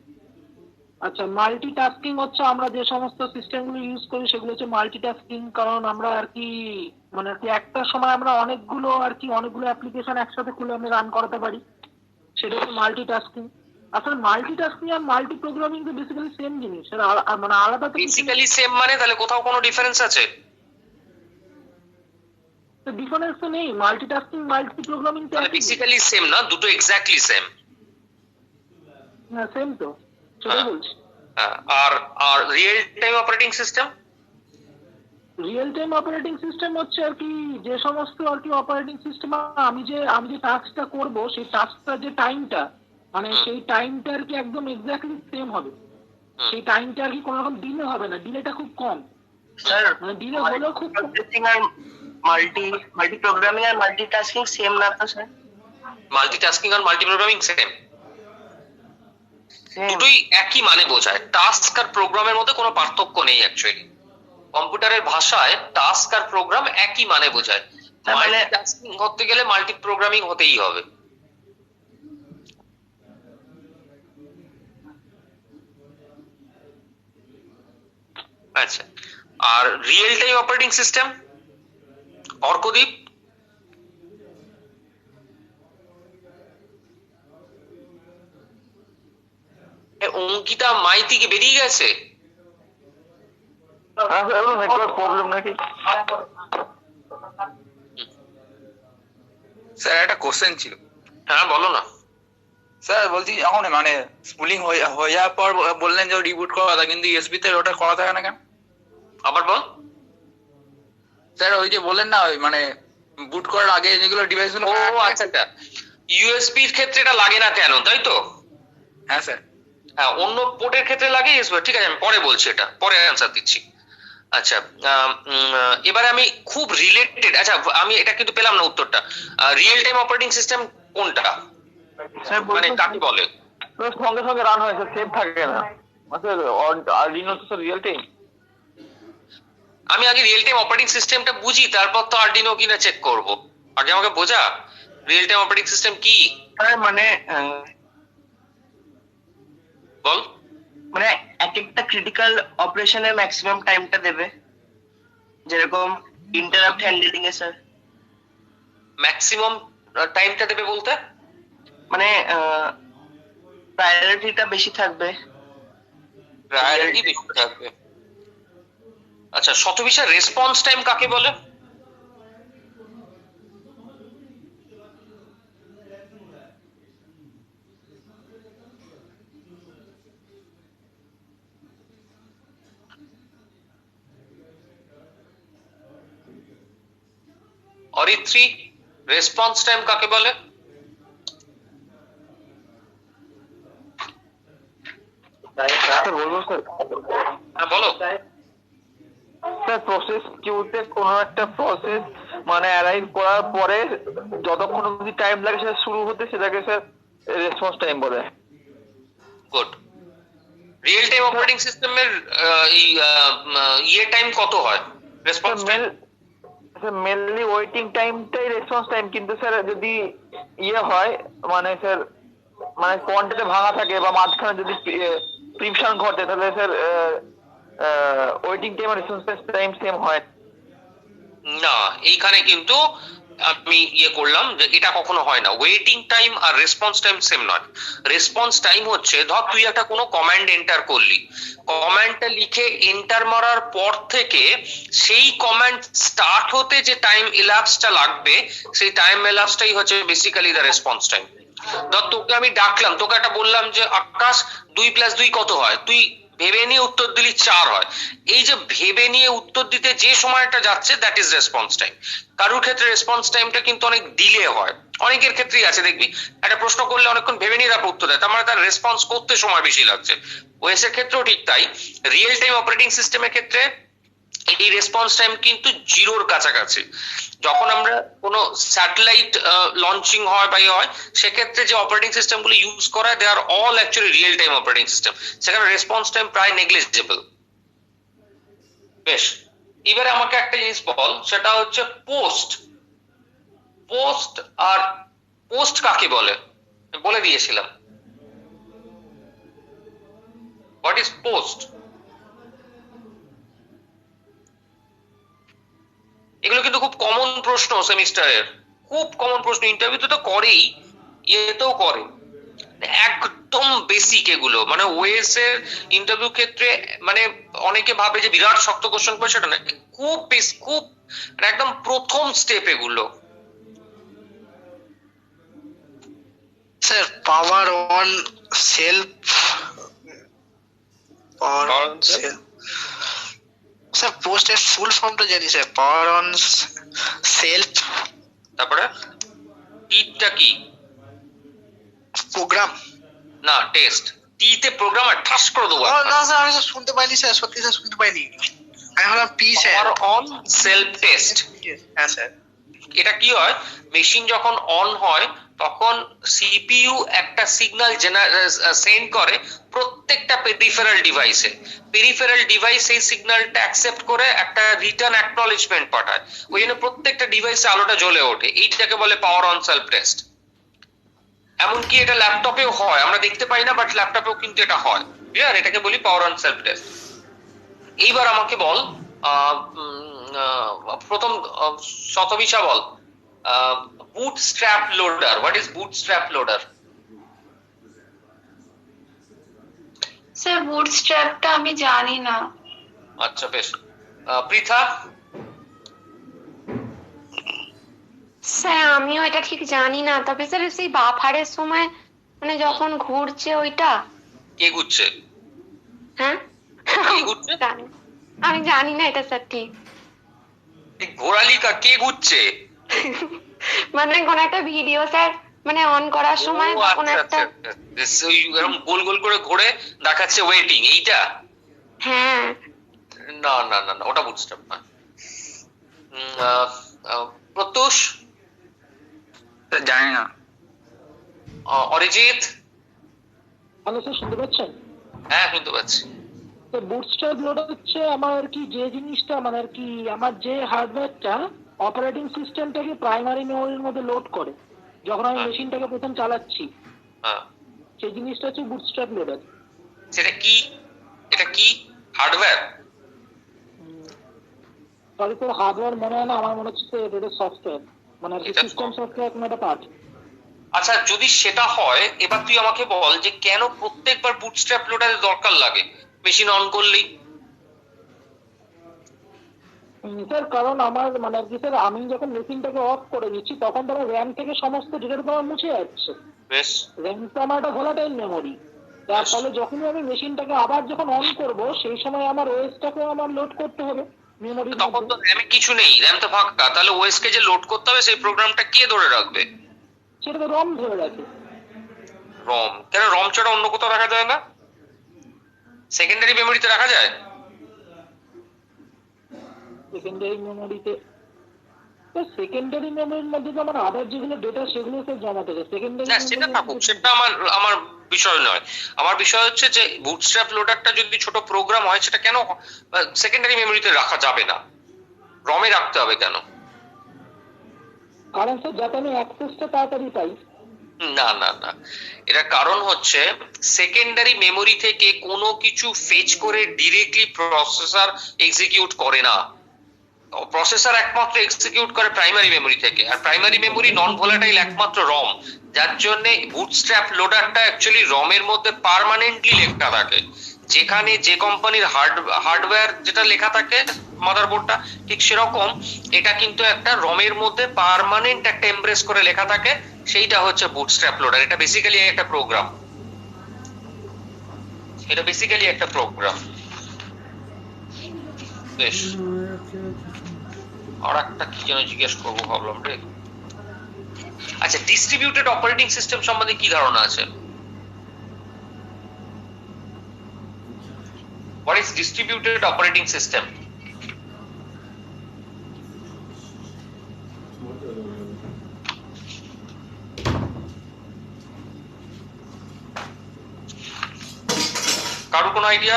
আচ্ছা মাল্টিটাস্কিং হচ্ছে আমরা যে সমস্ত সিস্টেমগুলো ইউজ করি সেগুলো হচ্ছে মাল্টিটাস্কিং, কারণ আমরা আর কি মানে একটা সময় আমরা অনেকগুলো অ্যাপ্লিকেশন একসাথে খুলে আমরা রান করাতে পারি, সেটা হচ্ছে মাল্টিটাস্কিং। আসলে মাল্টিটাস্কিং আর মাল্টি প্রোগ্রামিং তো বেসিক্যালি সেম জিনিস, মানে আলাদা তো বেসিক্যালি সেম মানে তাহলে কোথাও কোনো ডিফারেন্স আছে? তো ডিফারেন্স তো নেই, মাল্টিটাস্কিং মাল্টি প্রোগ্রামিং তো বেসিক্যালি সেম না, দুটো এক্স্যাক্টলি সেম। হ্যাঁ সেম তো, সেটাই বলছি। আর আর real time operating system? Real time operating system হচ্ছে আর কি যে সমস্ত আর কি অপারেটিং সিস্টেম আমি যে টাস্কটা করব সেই টাস্কটার যে টাইমটা মানে সেই টাইমটা আর কি একদম এক্স্যাক্টলি সেম হবে। সেই টাইমটা আর কি কোনো রকম ডিলে হবে না, ডিলেটা খুব কম। স্যার মানে ডিলে হলেও খুব কম। আর মাল্টি প্রোগ্রামিং আর মাল্টিটাস্কিং সেম না তো স্যার? মাল্টিটাস্কিং আর মাল্টি প্রোগ্রামিং সেম, দুটোই একই মানে বোঝায়। টাস্ক আর প্রোগ্রামের মধ্যে কোনো পার্থক্য নেই অ্যাকচুয়ালি, কম্পিউটারের ভাষায় টাস্ক আর প্রোগ্রাম একই মানে বোঝায়, মানে মাল্টিটাস্কিং করতে গেলে মাল্টি প্রোগ্রামিং হতেই হবে। আচ্ছা, আর real time operating system Arkadip? Ankita Maiti কি বেরিয়ে গেছে? নেটওয়ার্ক প্রবলেম নাকি? স্যার একটা কোশ্চেন ছিল। হ্যাঁ বলো না। স্যার বলছি যখন মানে স্পুলিং হয়ে যাওয়ার পর বললেন যে রিবুট করা কথা, কিন্তু ইউএসবি তে ওটা করা থাকে না কেন? আবার বল। স্যার ওই যে বললেন না ওই মানে বুট করার আগে যেগুলো ডিভাইস গুলো, ও আচ্ছা, ইউএসবি এর ক্ষেত্রে এটা লাগে না কেন, তাই তো? হ্যাঁ স্যার। হ্যাঁ, অন্য পোর্টের ক্ষেত্রে লাগে ইউএসবি, ঠিক আছে আমি পরে বলছি, এটা পরে অ্যান্সার দিচ্ছি। আচ্ছা, এবারে আমি খুব রিলেটেড, আচ্ছা আমি এটা কিন্তু পেলাম না উত্তরটা। রিয়েল টাইম অপারেটিং সিস্টেম কোনটা, মানে কাকে বলে? সঙ্গে সঙ্গে রান হয় স্যার, সেভ থাকে না। স্যার আরডিনো তো স্যার রিয়েল টাইম। আমি আগে রিয়েল টাইম অপারেটিং সিস্টেমটা বুঝি, তারপর তো আরডিনো কিনা চেক করব। আগে আমাকে বোঝা রিয়েল টাইম অপারেটিং সিস্টেম কি। মানে বল। মানে এক একটা ক্রিটিক্যাল অপারেশনের ম্যাক্সিমাম টাইমটা দেবে, যেরকম ইন্টারাপ্ট হ্যান্ডলিং এ স্যার। ম্যাক্সিমাম টাইমটা দেবে বলতে মানে প্রায়োরিটিটা বেশি থাকবে। প্রায়োরিটি বেশি থাকবে। আচ্ছা, শতবিশা রেসপন্স টাইম কাকে বলে? অরিত্রী, রেসপন্স টাইম কাকে বলে? বলবো স্যার? হ্যাঁ বলো। স্যার প্রসেস কিউতে কোনো একটা প্রসেস মানে অ্যারাইভ করার পরে যতক্ষণ অবধি টাইম লাগে সেটা শুরু হতে, সেটাকে স্যার রেসপন্স টাইম বলে। গুড। রিয়েল টাইম অপারেটিং সিস্টেমের এই ইয়ে টাইম কত হয়, response time? Sir mainly waiting টাইমটাই রেসপন্স টাইম, কিন্তু স্যার যদি ইয়ে হয় মানে স্যার মানে কোয়ান্টিটি ভাঙা থাকে বা মাঝখানে যদি প্রিমশন ঘটে, তাহলে স্যার ওয়েটিং টাইম আর রেসপন্স টাইম সেম হয় না। এইখানে কিন্তু আমি ইয়ে করলাম যে এটা কখনো হয় না, ওয়েটিং টাইম আর রেসপন্স টাইম সেম নয়। রেসপন্স টাইম হচ্ছে, ধর তুই একটা কোনো কমান্ড এন্টার করলি, কমান্ডটা লিখে এন্টার মারার পর থেকে সেই কমান্ড স্টার্ট হতে যে টাইম এলাপসটা লাগবে, সেই টাইম এলাপসটাই হচ্ছে বেসিক্যালি দ্য রেসপন্স টাইম। ধর তোকে আমি ডাকলাম, তোকে একটা বললাম যে আকাশ 2+2 কত হয়, তুই ভেবে নিয়ে উত্তর দিলি 4 হয়। এই যে ভেবে নিয়ে উত্তর দিতে যে সময়টা যাচ্ছে, দ্যাট ইজ রেসপন্স টাইম। কারোর ক্ষেত্রে রেসপন্স টাইমটা কিন্তু অনেক ডিলে হয়, অনেকের ক্ষেত্রেই আছে দেখবি একটা প্রশ্ন করলে অনেকক্ষণ ভেবে নিয়ে তারপর উত্তর দেয়, তার মানে তার রেসপন্স করতে সময় বেশি লাগছে। ওএস এর ক্ষেত্রেও ঠিক তাই। রিয়েল টাইম অপারেটিং সিস্টেমের ক্ষেত্রে এই রেসপন্স টাইম কিন্তু জিরোর কাছাকাছি। যখন আমরা কোনো স্যাটেলাইট লঞ্চিং হয় বা হয়, সেক্ষেত্রে যে অপারেটিং সিস্টেম গুলো ইউজ করা হয়, they are all actually real time operating system, সেখানে রেসপন্স টাইম প্রায় নেগলিজেবল। বেশ, এবারে আমাকে একটা জিনিস বল, সেটা হচ্ছে পোস্ট। পোস্ট আর পোস্ট কাকে বলে বলে দিয়েছিলাম। What is post? এগুলো কিন্তু খুব কমন প্রশ্ন সেমিস্টারের, খুব কমন প্রশ্ন, ইন্টারভিউতে তো করেই, ইয়েতেও করে, একদম বেসিক এগুলো। মানে ওএস এর ইন্টারভিউ ক্ষেত্রে মানে অনেকে ভাবে যে বিরাট শক্ত কোশ্চেন করে, সেটা না, খুব বেসিক, খুব একদম প্রথম স্টেপ এগুলো। Sir power on self, power on self sir পোস্টের ফুল ফর্মটা জানি স্যার, পাওয়ার অন সেলফ। তারপরে টিটা কি? প্রোগ্রাম না, টেস্ট। টিতে প্রোগ্রাম আর ঠাস করে দেবো। না স্যার আমি শুনতে পাইনি স্যার, সত্যি স্যার শুনতে পাইনি। আমি হলাম P sir, power on self test. হ্যাঁ স্যার। এটা কি হয়, মেশিন যখন অন হয় তখন সিপিইউ একটা সিগন্যাল সেন্ড করে প্রত্যেকটা পেরিফেরাল ডিভাইসে। পেরিফেরাল ডিভাইস এই সিগন্যালটা অ্যাকসেপ্ট করে একটা রিটার্ন অ্যাকনলেজমেন্ট পাঠায়, ওই জন্য প্রত্যেকটা ডিভাইসে আলোটা জ্বলে ওঠে। এইটাকে বলে পাওয়ার অন সেলফ টেস্ট। এমনকি এটা ল্যাপটপেও হয়, আমরা দেখতে পাই না, বাট ল্যাপটপেও কিন্তু এটা হয়। ক্লিয়ার? এটাকে বলি পাওয়ার অন সেলফ টেস্ট। এইবার আমাকে বল, প্রথম শতবিশা বল, bootstrap loader. What is bootstrap loader? Sir বুটস্ট্র্যাপটা আমি জানি না। আচ্ছা বেশ। পৃথা? স্যার আমিও এটা ঠিক জানি না, তবে স্যার সেই বাফারের সময় মানে যখন ঘুরছে ওইটা। কে ঘুরছে? হ্যাঁ কে ঘুরছে? আমি জানি না এটা স্যার ঠিক। ঘোরালি কে ঘুরছে? মানে কোন একটা ভিডিও স্যার মানে অন করার সময় কোন একটা এরকম গোল গোল করে ঘুরে দেখাচ্ছে ওয়েটিং, এইটা? হ্যাঁ। না না না, ওটা বুটস্ট্র্যাপ না। প্রত্যুষ? জানি না। অরিজিৎ? হ্যালো স্যার, শুনতে পাচ্ছেন? হ্যাঁ শুনতে পাচ্ছি। তো বুটস্ট্র্যাপ লোডার হচ্ছে আমার আর কি যে জিনিসটা মানে আর কি আমার যে হার্ডওয়্যারটা অপারেটিং সিস্টেমটাকে প্রাইমারি মেমোরির মধ্যে লোড করে যখন আমি মেশিনটাকে প্রথম চালাচ্ছি, সেই জিনিসটা হচ্ছে বুটস্ট্র্যাপ লোডার। সেটা কি? এটা কি হার্ডওয়্যার? সরি স্যার, হার্ডওয়্যার মনে হয় না, আমার মনে হচ্ছে এটা সফটওয়্যার, মানে আর কি সিস্টেম সফটওয়্যার কোনো একটা পার্ট। আচ্ছা যদি সেটা হয়, এবার তুই আমাকে বল যে কেন প্রত্যেকবার বুটস্ট্র্যাপ লোডারের দরকার লাগে মেশিন অন করলেই? স্যার কারণ আমার মানে আর কি স্যার আমি যখন মেশিনটাকে অফ করে দিচ্ছি তখন তো আমার র্যাম থেকে সমস্ত ডেটাটা আমার মুছে যাচ্ছে। বেশ। র্যাম তো আমার একটা ভোলাটাইল মেমোরি, তার ফলে যখনই আমি মেশিনটাকে আবার যখন অন করব সেই সময় আমার ওএসটাকে আমার লোড করতে হবে মেমোরি। তখন তো র্যামে কিছু নেই, র্যাম তো ফাঁকা, তাহলে ওএস কে যে লোড করতে হবে সেই প্রোগ্রামটা কে ধরে রাখবে? সেটা তো রম ধরে রাখে। রম? কেন রম ছাড়া অন্য কোথাও রাখা যায় না? সেকেন্ডারি মেমোরিতে রাখা যায়? সেকেন্ডারি মেমোরিতে সেকেন্ডারি মেমোরির মধ্যে তো আমার আদার যেগুলো ডেটা সেগুলো সব জমা থাকে সেকেন্ডারি। না সেটা থাকুক, সেটা আমার বিষয় নয়। আমার বিষয় হচ্ছে যে বুটস্ট্র্যাপ লোডারটা যদি ছোট প্রোগ্রাম হয় সেটা কেন সেকেন্ডারি মেমোরিতে রাখা যাবে না, রমে রাখতে হবে কেন? কারণ স্যার যাতে আমি অ্যাক্সেসটা তাড়াতাড়ি পাই। না না না, এটা কারণ হচ্ছে সেকেন্ডারি মেমোরি থেকে কোনো কিছু ফেচ করে ডিরেক্টলি প্রসেসর এক্সিকিউট করে না। প্রসেসর একমাত্র এক্সিকিউট করে প্রাইমারি মেমোরি থেকে, আর প্রাইমারি মেমোরি নন ভোলাটাইল একমাত্র রম, যার জন্য বুটস্ট্র্যাপ লোডারটা অ্যাকচুয়ালি রমের মধ্যে পার্মানেন্টলি লেখা থাকে। যেখানে যে কোম্পানির হার্ডওয়্যার যেটা লেখা থাকে মাদারবোর্ডটা, ঠিক সেরকম এটা কিন্তু একটা রমের মধ্যে পার্মানেন্ট একটা এমব্রেস করে লেখা থাকে, সেইটা হচ্ছে বুটস্ট্র্যাপ লোডার। এটা বেসিক্যালি একটা প্রোগ্রাম, এটা বেসিক্যালি একটা প্রোগ্রাম। বেশ, আর একটা কি যেন জিজ্ঞেস করবো ভাবলাম রে। আচ্ছা, ডিস্ট্রিবিউটেড অপারেটিং সিস্টেম সম্বন্ধে কি ধারণা আছে? What is distributed operating system? কারো কোনো আইডিয়া?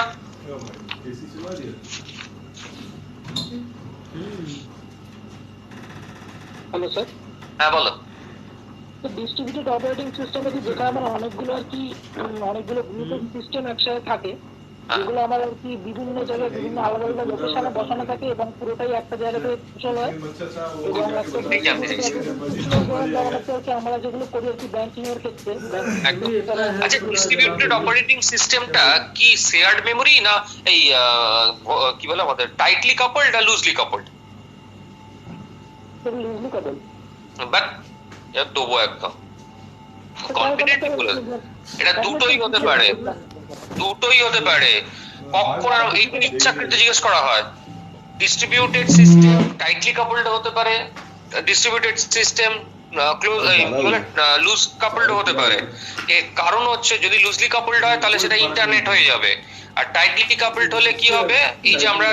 Hello sir. হ্যাঁ বলো। ডিস্ট্রিবিউটেড অপারেটিং সিস্টেমে যেটা আমার অনেকগুলো আর কি অনেকগুলো গ্রুপের সিস্টেম একসাথে থাকে, যেগুলো আমার আর কি বিভিন্ন জায়গায় বিভিন্ন আলাদা আলাদা লোকেশনে বসানো থাকে এবং পুরোটাই একটা জায়গাতে কুশল হয়। এবং আমরা যেগুলো করি আর কি ব্যাংকিং এর ক্ষেত্রে। আচ্ছা, ডিস্ট্রিবিউটেড অপারেটিং সিস্টেমটা কি শেয়ার্ড মেমোরি না এই কি বলে আমাদের টাইটলি কাপলড না loosely coupled? Loosely coupled. But দেবো একদম কনফিডেন্টলি বলে, এটা দুটোই হতে পারে, দুটোই হতে পারে। কখন এই চাকরিতে জিজ্ঞেস করা হয়, ডিস্ট্রিবিউটেড সিস্টেম টাইটলি কাপলড হতে পারে, ডিস্ট্রিবিউটেড সিস্টেম লুজ কাপলড হতে পারে। এর কারণ হচ্ছে যদি লুজলি কাপলড হয় তাহলে সেটা ইন্টারনেট হয়ে যাবে, আর টাইটলি কাপলড হলে কি হবে, এই যে আমরা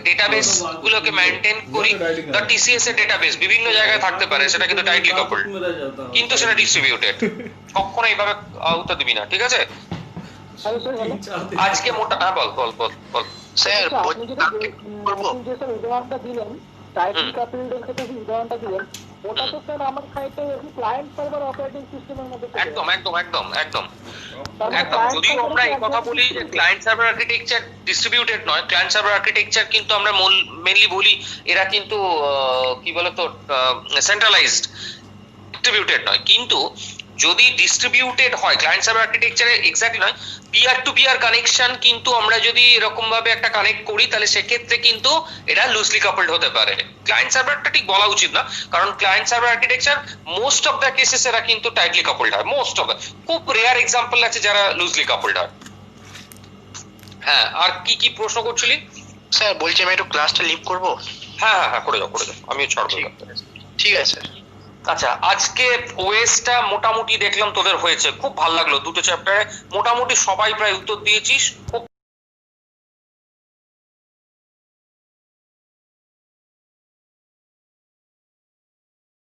ডেটাবেস গুলোকে মেইনটেইন করি, the TCS এর ডেটাবেস বিভিন্ন জায়গায় থাকতে পারে, সেটা কিন্তু টাইটলি কাপলড, কিন্তু সেটা ডিস্ট্রিবিউটেড। কখনো এইভাবে উত্তর দিবি না, ঠিক আছে? আজকে মোটা, হ্যাঁ বল বল বল বল স্যার আপনি যেটা উদাহরণটা দিলেন, টাইটলি কাপলডের ক্ষেত্রে যে উদাহরণটা দিলেন, ওটা তো স্যার আমার সাইটে ক্লায়েন্ট সার্ভার অপারেটিং সিস্টেমের মধ্যে পড়ে। একদম একদম একদম একদম একদম। যদি আমরা এই কথা বলি যে ক্লায়েন্ট সার্ভার আর্কিটেকচার ডিস্ট্রিবিউটেড নয়, ক্লায়েন্ট সার্ভার আর্কিটেকচার কিন্তু আমরা মেইনলি বলি এরা কিন্তু কি বলতো সেন্ট্রালাইজড, ডিস্ট্রিবিউটেড নয়। কিন্তু যদি ডিস্ট্রিবিউটেড হয় ক্লায়েন্ট সার্ভার আর্কিটেকচারে এক্স্যাক্টলি নয়, পিয়ার টু পিয়ার কানেকশন কিন্তু আমরা যদি এরকম ভাবে একটা কানেক্ট করি তাহলে সেক্ষেত্রে কিন্তু এটা লুজলি কাপলড হতে পারে। ক্লায়েন্ট সার্ভারটা ঠিক বলা উচিত না, কারণ client server architecture most of the cases এরা কিন্তু টাইটলি কাপলড হয়, মোস্ট অফ দ্য, খুব রেয়ার এক্সাম্পল আছে যারা লুজলি কাপলড হয়। হ্যাঁ, আর কি কি প্রশ্ন করছিলি? স্যার বলছি আমি একটু ক্লাসটা লিভ করব। হ্যাঁ হ্যাঁ হ্যাঁ, করে যাও করে যাও, আমিও ছাড়বো। ঠিক আছে স্যার। আচ্ছা, আজকে ওএসটা মোটামুটি দেখলাম তোদের হয়েছে, খুব ভালো লাগলো। দুটো চ্যাপ্টারে মোটামুটি সবাই প্রায় উত্তর দিয়েছিস, খুব